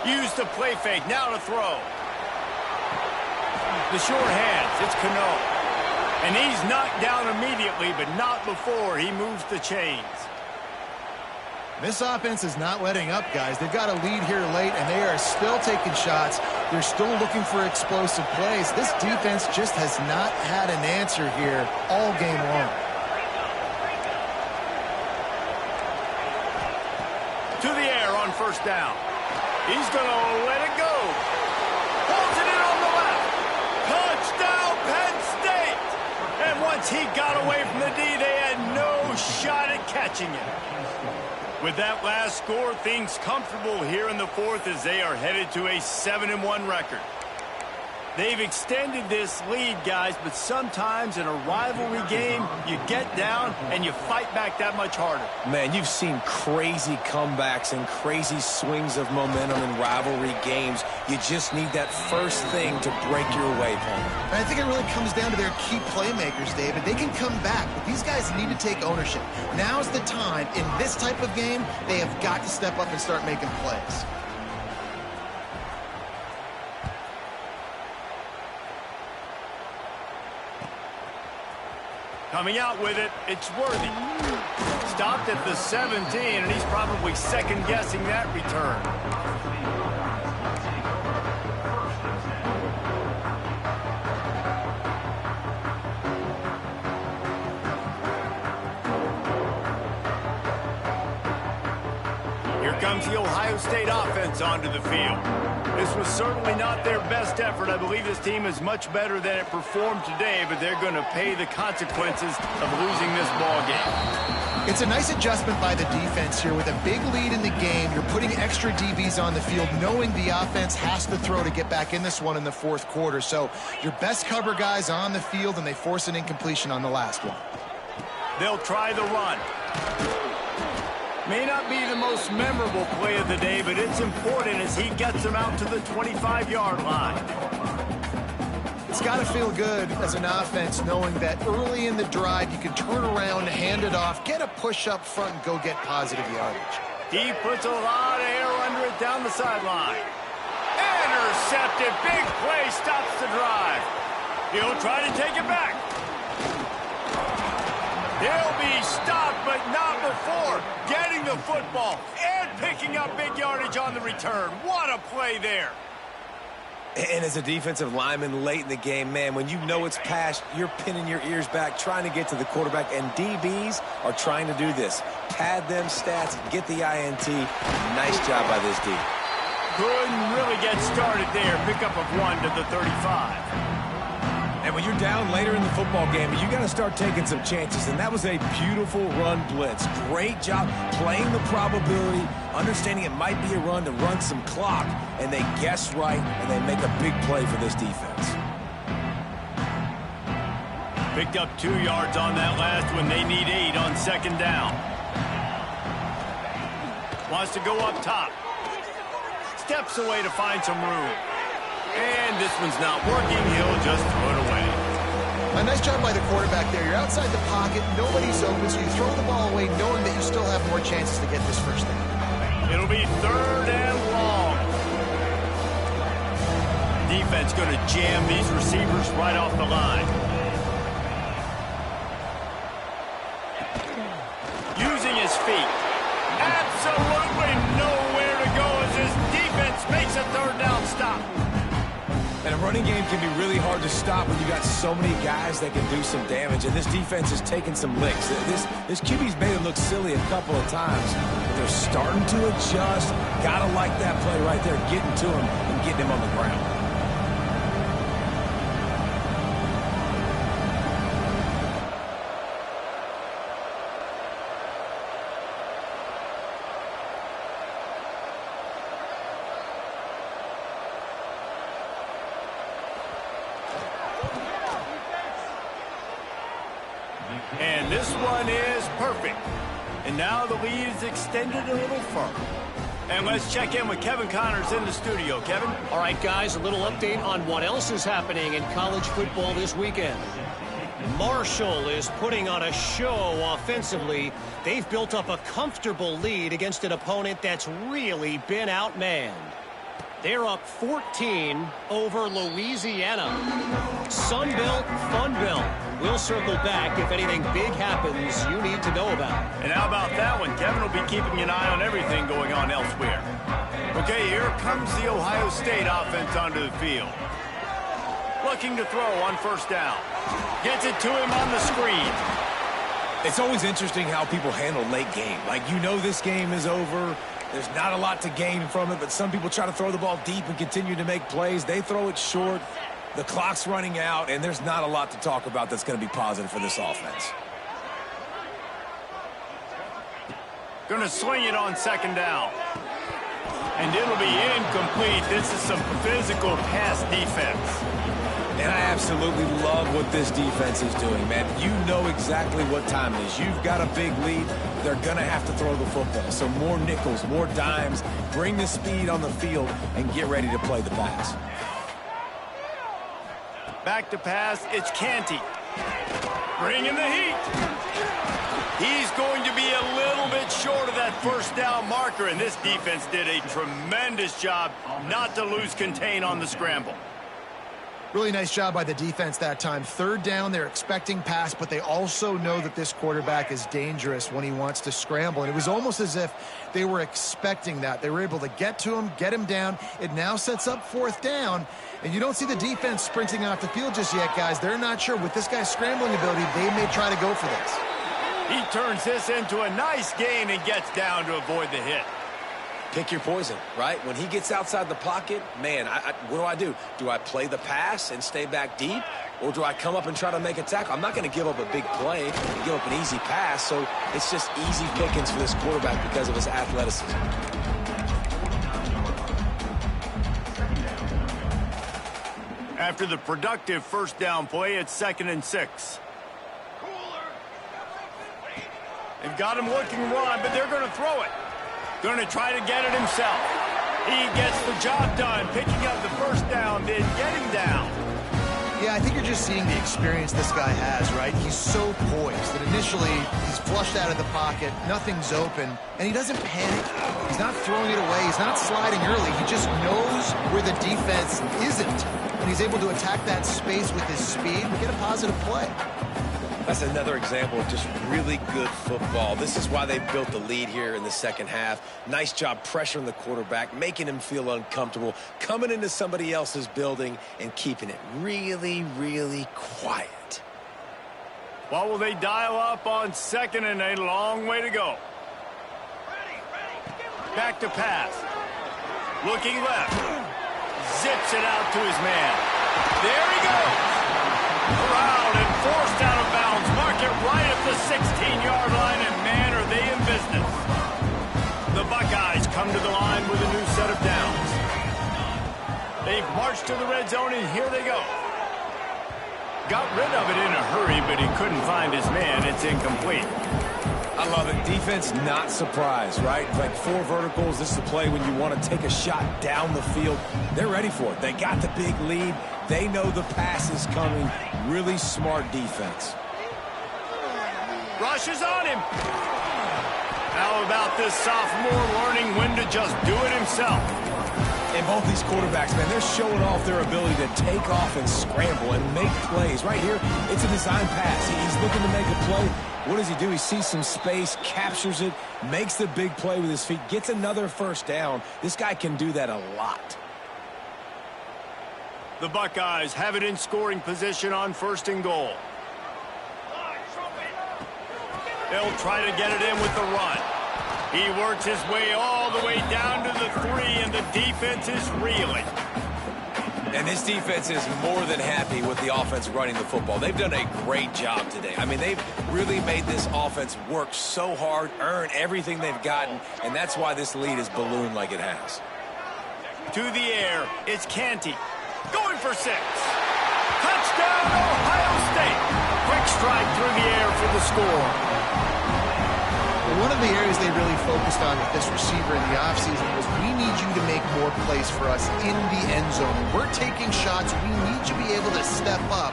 Use the play fake. Now to throw. The short hands. It's Cano. And he's knocked down immediately, but not before he moves the chains.
This offense is not letting up, guys. They've got a lead here late, and they are still taking shots. They're still looking for explosive plays. This defense just has not had an answer here all game long.
To the air on 1st down. He's going to let it go. Holds it in on the left. Touchdown, Penn State. And once he got away from the D, they had no shot at catching it. With that last score, things comfortable here in the 4th as they are headed to a 7-1 record. They've extended this lead, guys, but sometimes in a rivalry game, you get down and you fight back that much harder.
Man, you've seen crazy comebacks and crazy swings of momentum in rivalry games. You just need that first thing to break your way, Penn.
And I think it really comes down to their key playmakers, David. They can come back, but these guys need to take ownership. Now's the time. In this type of game, they have got to step up and start making plays.
Coming out with it, it's Worthy. Stopped at the 17, and he's probably second-guessing that return. Here comes the Ohio State offense onto the field. This was certainly not their best effort. I believe this team is much better than it performed today, but they're going to pay the consequences of losing this ball game.
It's a nice adjustment by the defense here. With a big lead in the game, you're putting extra DBs on the field, knowing the offense has to throw to get back in this one in the 4th quarter. So your best cover guys on the field, and they force an incompletion on the last one.
They'll try the run. May not be the most memorable play of the day, but it's important as he gets them out to the 25-yard line.
It's got to feel good as an offense knowing that early in the drive you can turn around, hand it off, get a push up front, and go get positive yardage.
He puts a lot of air under it down the sideline. Intercepted. Big play stops the drive. He'll try to take it back. He'll be stopped, but not before getting the football and picking up big yardage on the return. What a play there.
And as a defensive lineman late in the game, man, when you know it's past, you're pinning your ears back, trying to get to the quarterback, and DBs are trying to do this. Pad them stats, get the INT. Nice job by this D.
Couldn't really get started there. Pickup of 1 to the 35.
And when you're down later in the football game, you got to start taking some chances. And that was a beautiful run blitz. Great job playing the probability, understanding it might be a run to run some clock, and they guess right, and they make a big play for this defense.
Picked up 2 yards on that last one. They need 8 on second down. Wants to go up top. Steps away to find some room. And this one's not working. He'll just throw it away.
A nice job by the quarterback there. You're outside the pocket. Nobody's open, so you throw the ball away knowing that you still have more chances to get this first down.
It'll be 3rd and long. Defense going to jam these receivers right off the line. Using his feet. Absolutely nowhere to go as his defense makes a 3rd down stop.
And a running game can be really hard to stop when you got so many guys that can do some damage. And this defense is taking some licks. This QB's made it look silly a couple of times. But they're starting to adjust. Gotta like that play right there, getting to him and getting him on the ground.
And this one is perfect. And now the lead is extended a little further. And let's check in with Kevin Connors in the studio. Kevin?
All right, guys, a little update on what else is happening in college football this weekend. Marshall is putting on a show offensively. They've built up a comfortable lead against an opponent that's really been outmanned. They're up 14 over Louisiana. Sunbelt, Funbelt. We'll circle back if anything big happens you need to know about.
And how about that one? Kevin will be keeping an eye on everything going on elsewhere. Okay, here comes the Ohio State offense onto the field. Looking to throw on 1st down. Gets it to him on the screen.
It's always interesting how people handle late game. Like, you know this game is over. There's not a lot to gain from it, but some people try to throw the ball deep and continue to make plays. They throw it short. The clock's running out, and there's not a lot to talk about that's going to be positive for this offense.
Going to swing it on 2nd down. And it'll be incomplete. This is some physical pass defense.
And I absolutely love what this defense is doing, man. You know exactly what time it is. You've got a big lead. They're going to have to throw the football. So more nickels, more dimes. Bring the speed on the field and get ready to play the pass.
Back to pass, it's Canty. Bringing the heat. He's going to be a little bit short of that 1st down marker, and this defense did a tremendous job not to lose contain on the scramble.
Really nice job by the defense that time. 3rd down, they're expecting pass, but they also know that this quarterback is dangerous when he wants to scramble. And it was almost as if they were expecting that. They were able to get to him, get him down. It now sets up 4th down. And you don't see the defense sprinting off the field just yet, guys. They're not sure. With this guy's scrambling ability, they may try to go for this.
He turns this into a nice gain and gets down to avoid the hit.
Pick your poison, right? When he gets outside the pocket, man, what do? Do I play the pass and stay back deep? Or do I come up and try to make a tackle? I'm not going to give up a big play and give up an easy pass, so it's just easy pickings for this quarterback because of his athleticism.
After the productive 1st down play, it's 2nd and 6. They've got him looking run, but they're going to throw it. Going to try to get it himself. He gets the job done, picking up the 1st down, then getting down.
Yeah, I think you're just seeing the experience this guy has, right? He's so poised that initially he's flushed out of the pocket, nothing's open, and he doesn't panic. He's not throwing it away. He's not sliding early. He just knows where the defense isn't, and he's able to attack that space with his speed and get a positive play.
That's another example of just really good football. This is why they built the lead here in the second half. Nice job pressuring the quarterback, making him feel uncomfortable, coming into somebody else's building and keeping it really, really quiet.
What will they dial up on second and a long way to go? Back to pass. Looking left. Zips it out to his man. There he goes. Corralled and forced out of bounds. Mark it right at the 16-yard line, and man, are they in business. The Buckeyes come to the line with a new set of downs. They've marched to the red zone, and here they go. Got rid of it in a hurry, but he couldn't find his man. It's incomplete.
I love it. Defense not surprised, right? Like 4 verticals. This is a play when you want to take a shot down the field. They're ready for it. They got the big lead. They know the pass is coming. Really smart defense.
Rush is on him. How about this sophomore learning when to just do it himself?
And both these quarterbacks, man, they're showing off their ability to take off and scramble and make plays. Right here, it's a design pass. He's looking to make a play. What does he do? He sees some space, captures it, makes the big play with his feet, gets another first down. This guy can do that a lot.
The Buckeyes have it in scoring position on 1st and goal. They'll try to get it in with the run. He works his way all the way down to the 3, and the defense is reeling.
And this defense is more than happy with the offense running the football. They've done a great job today. I mean, they've really made this offense work so hard, earn everything they've gotten, and that's why this lead is ballooned like it has.
To the air, it's Canty. Going for 6. Touchdown, Ohio State. Quick strike through the air for the score.
One of the areas they really focused on with this receiver in the offseason was, we need you to make more plays for us in the end zone. We're taking shots. We need you to be able to step up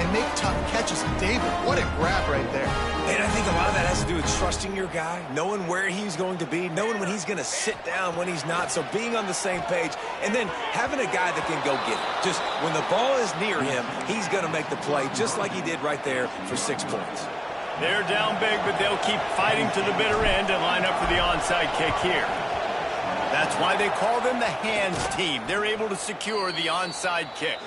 and make tough catches. David, what a grab right there.
And I think a lot of that has to do with trusting your guy, knowing where he's going to be, knowing when he's going to sit down, when he's not. So being on the same page, and then having a guy that can go get it. Just when the ball is near him, he's going to make the play, just like he did right there for 6 points.
They're down big, but they'll keep fighting to the bitter end and line up for the onside kick here. That's why they call them the hands team. They're able to secure the onside kick.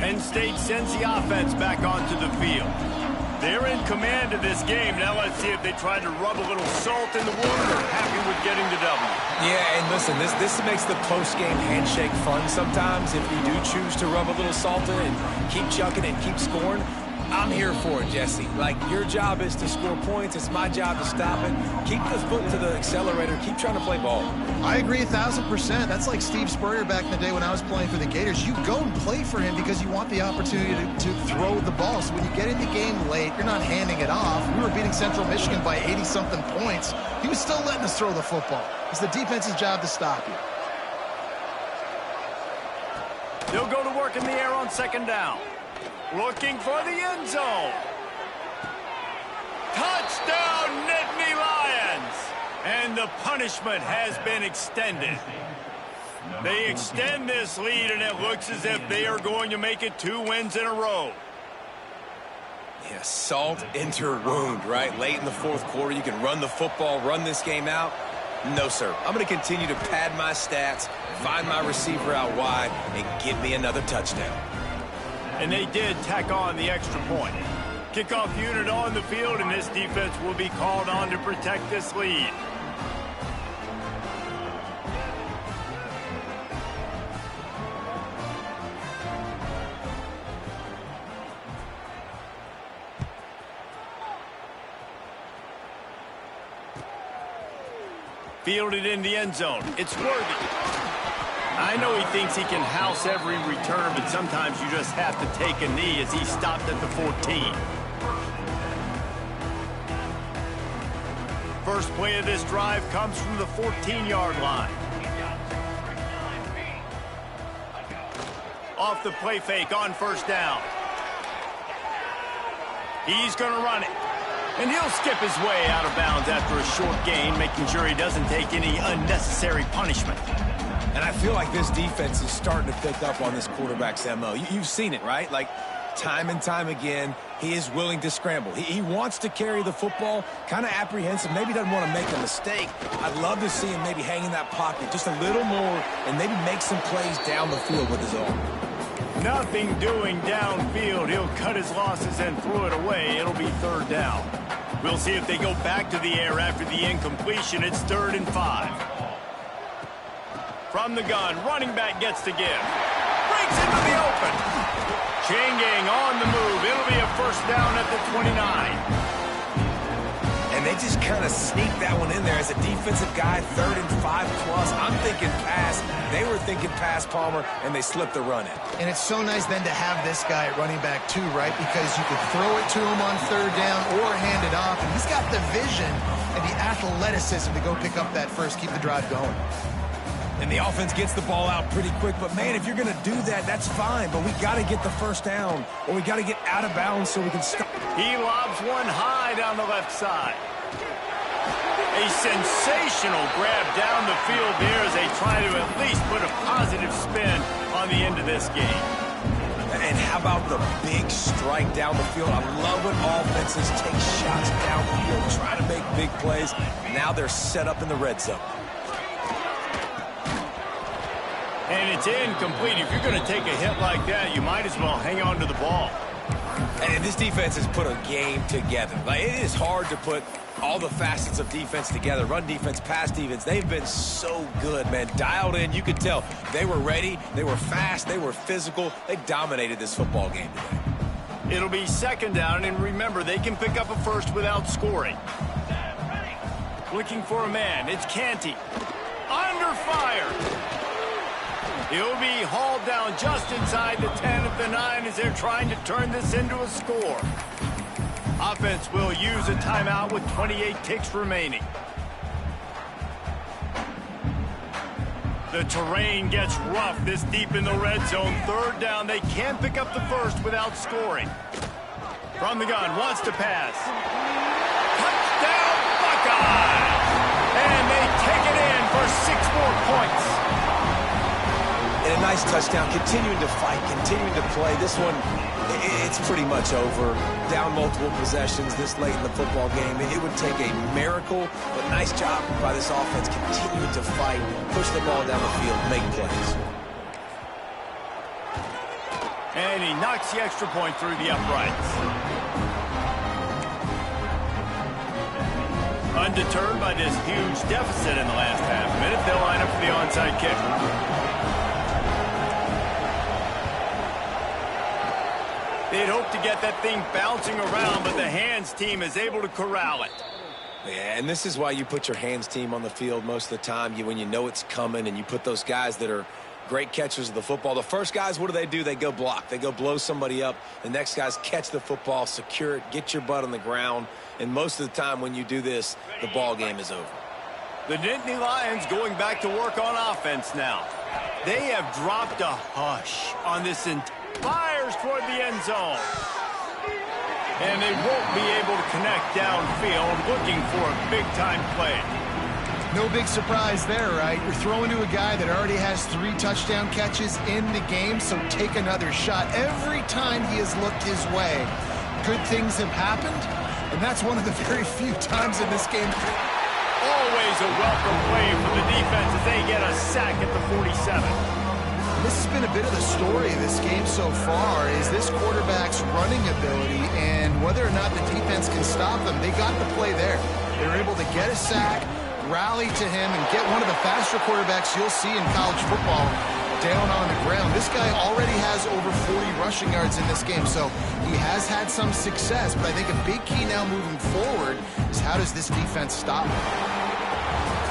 Penn State sends the offense back onto the field. They're in command of this game. Now let's see if they try to rub a little salt in the wound or happy with getting the W.
Yeah, and listen, this makes the post-game handshake fun sometimes. If you do choose to rub a little salt in and keep chucking and keep scoring, I'm here for it, Jesse. Like, your job is to score points. It's my job to stop it. Keep the foot to the accelerator. Keep trying to play ball.
I agree 1,000%. That's like Steve Spurrier back in the day when I was playing for the Gators. You go and play for him because you want the opportunity to throw the ball. So when you get in the game late, you're not handing it off. We were beating Central Michigan by 80-something points. He was still letting us throw the football. It's the defense's job to stop you.
They'll go to work in the air on 2nd down. Looking for the end zone. Touchdown, Nittany Lions. And the punishment has been extended. They extend this lead, and it looks as if they are going to make it 2 wins in a row.
Yeah, salt enter wound, right? Late in the 4th quarter, you can run the football, run this game out. No, sir. I'm going to continue to pad my stats, find my receiver out wide, and give me another touchdown.
And they did tack on the extra point. Kickoff unit on the field, and this defense will be called on to protect this lead. Fielded in the end zone. It's Worthy. I know he thinks he can house every return, but sometimes you just have to take a knee as he stopped at the 14. First play of this drive comes from the 14-yard line. Off the play fake on first down. He's going to run it. And he'll skip his way out of bounds after a short gain, making sure he doesn't take any unnecessary punishment.
And I feel like this defense is starting to pick up on this quarterback's MO. You've seen it, right? Like, time and time again, he is willing to scramble. He wants to carry the football, kind of apprehensive, maybe doesn't want to make a mistake. I'd love to see him maybe hang in that pocket just a little more and maybe make some plays down the field with his arm.
Nothing doing downfield. He'll cut his losses and throw it away. It'll be third down. We'll see if they go back to the air after the incompletion. It's 3rd and 5. From the gun, running back gets to give. Breaks into the open. Changing on the move. It'll be a first down at the 29.
And they just kind of sneaked that one in there as a defensive guy, 3rd and 5 plus. I'm thinking pass. They were thinking pass, Palmer, and they slipped the run in.
And it's so nice then to have this guy at running back too, right? Because you could throw it to him on 3rd down or hand it off. And he's got the vision and the athleticism to go pick up that first, keep the drive going.
And the offense gets the ball out pretty quick. But, man, if you're going to do that, that's fine. But we got to get the first down, or we got to get out of bounds so we can stop.
He lobs one high down the left side. A sensational grab down the field there as they try to at least put a positive spin on the end of this game.
And how about the big strike down the field? I love when offenses take shots downfield, try to make big plays. Now they're set up in the red zone.
And it's incomplete. If you're going to take a hit like that, you might as well hang on to the ball.
And this defense has put a game together. Like, it is hard to put all the facets of defense together. Run defense, pass defense. They've been so good, man. Dialed in. You could tell they were ready. They were fast. They were physical. They dominated this football game today.
It'll be 2nd down, and remember, they can pick up a first without scoring. Looking for a man. It's Canty. Under fire. He'll be hauled down just inside the 10 at the 9 as they're trying to turn this into a score. Offense will use a timeout with 28 ticks remaining. The terrain gets rough this deep in the red zone. 3rd down. They can pick up the first without scoring. From the gun, wants to pass. Touchdown, Buckeyes! And they take it in for 6 more points.
And a nice touchdown, continuing to fight, continuing to play. This one, it's pretty much over. Down multiple possessions this late in the football game. It would take a miracle, but nice job by this offense continuing to fight, push the ball down the field, make plays.
And he knocks the extra point through the uprights. Undeterred by this huge deficit in the last half minute, they'll line up for the onside kick. They'd hope to get that thing bouncing around, but the hands team is able to corral it.
Yeah, and this is why you put your hands team on the field most of the time. When you know it's coming and you put those guys that are great catchers of the football. The first guys, what do? They go block. They go blow somebody up. The next guys catch the football, secure it, get your butt on the ground. And most of the time when you do this, the ball game is over.
The Nittany Lions going back to work on offense now. They have dropped a hush on this fires toward the end zone. And they won't be able to connect downfield, looking for a big-time play.
No big surprise there, right? You're throwing to a guy that already has 3 touchdown catches in the game, so take another shot. Every time he has looked his way, good things have happened, and that's one of the very few times in this game.
Always a welcome play for the defense as they get a sack at the 47.
This has been a bit of the story of this game so far, is this quarterback's running ability and whether or not the defense can stop them. They got the play there. They were able to get a sack, rally to him, and get one of the faster quarterbacks you'll see in college football down on the ground. This guy already has over 40 rushing yards in this game, so he has had some success, but I think a big key now moving forward is how does this defense stop him?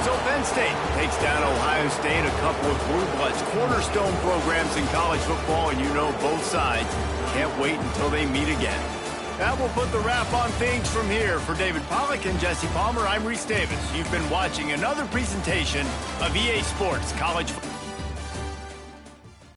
So Penn State takes down Ohio State, a couple of blue bloods, cornerstone programs in college football, and you know both sides can't wait until they meet again. That will put the wrap on things from here. For David Pollack and Jesse Palmer, I'm Reese Davis. You've been watching another presentation of EA Sports College Football.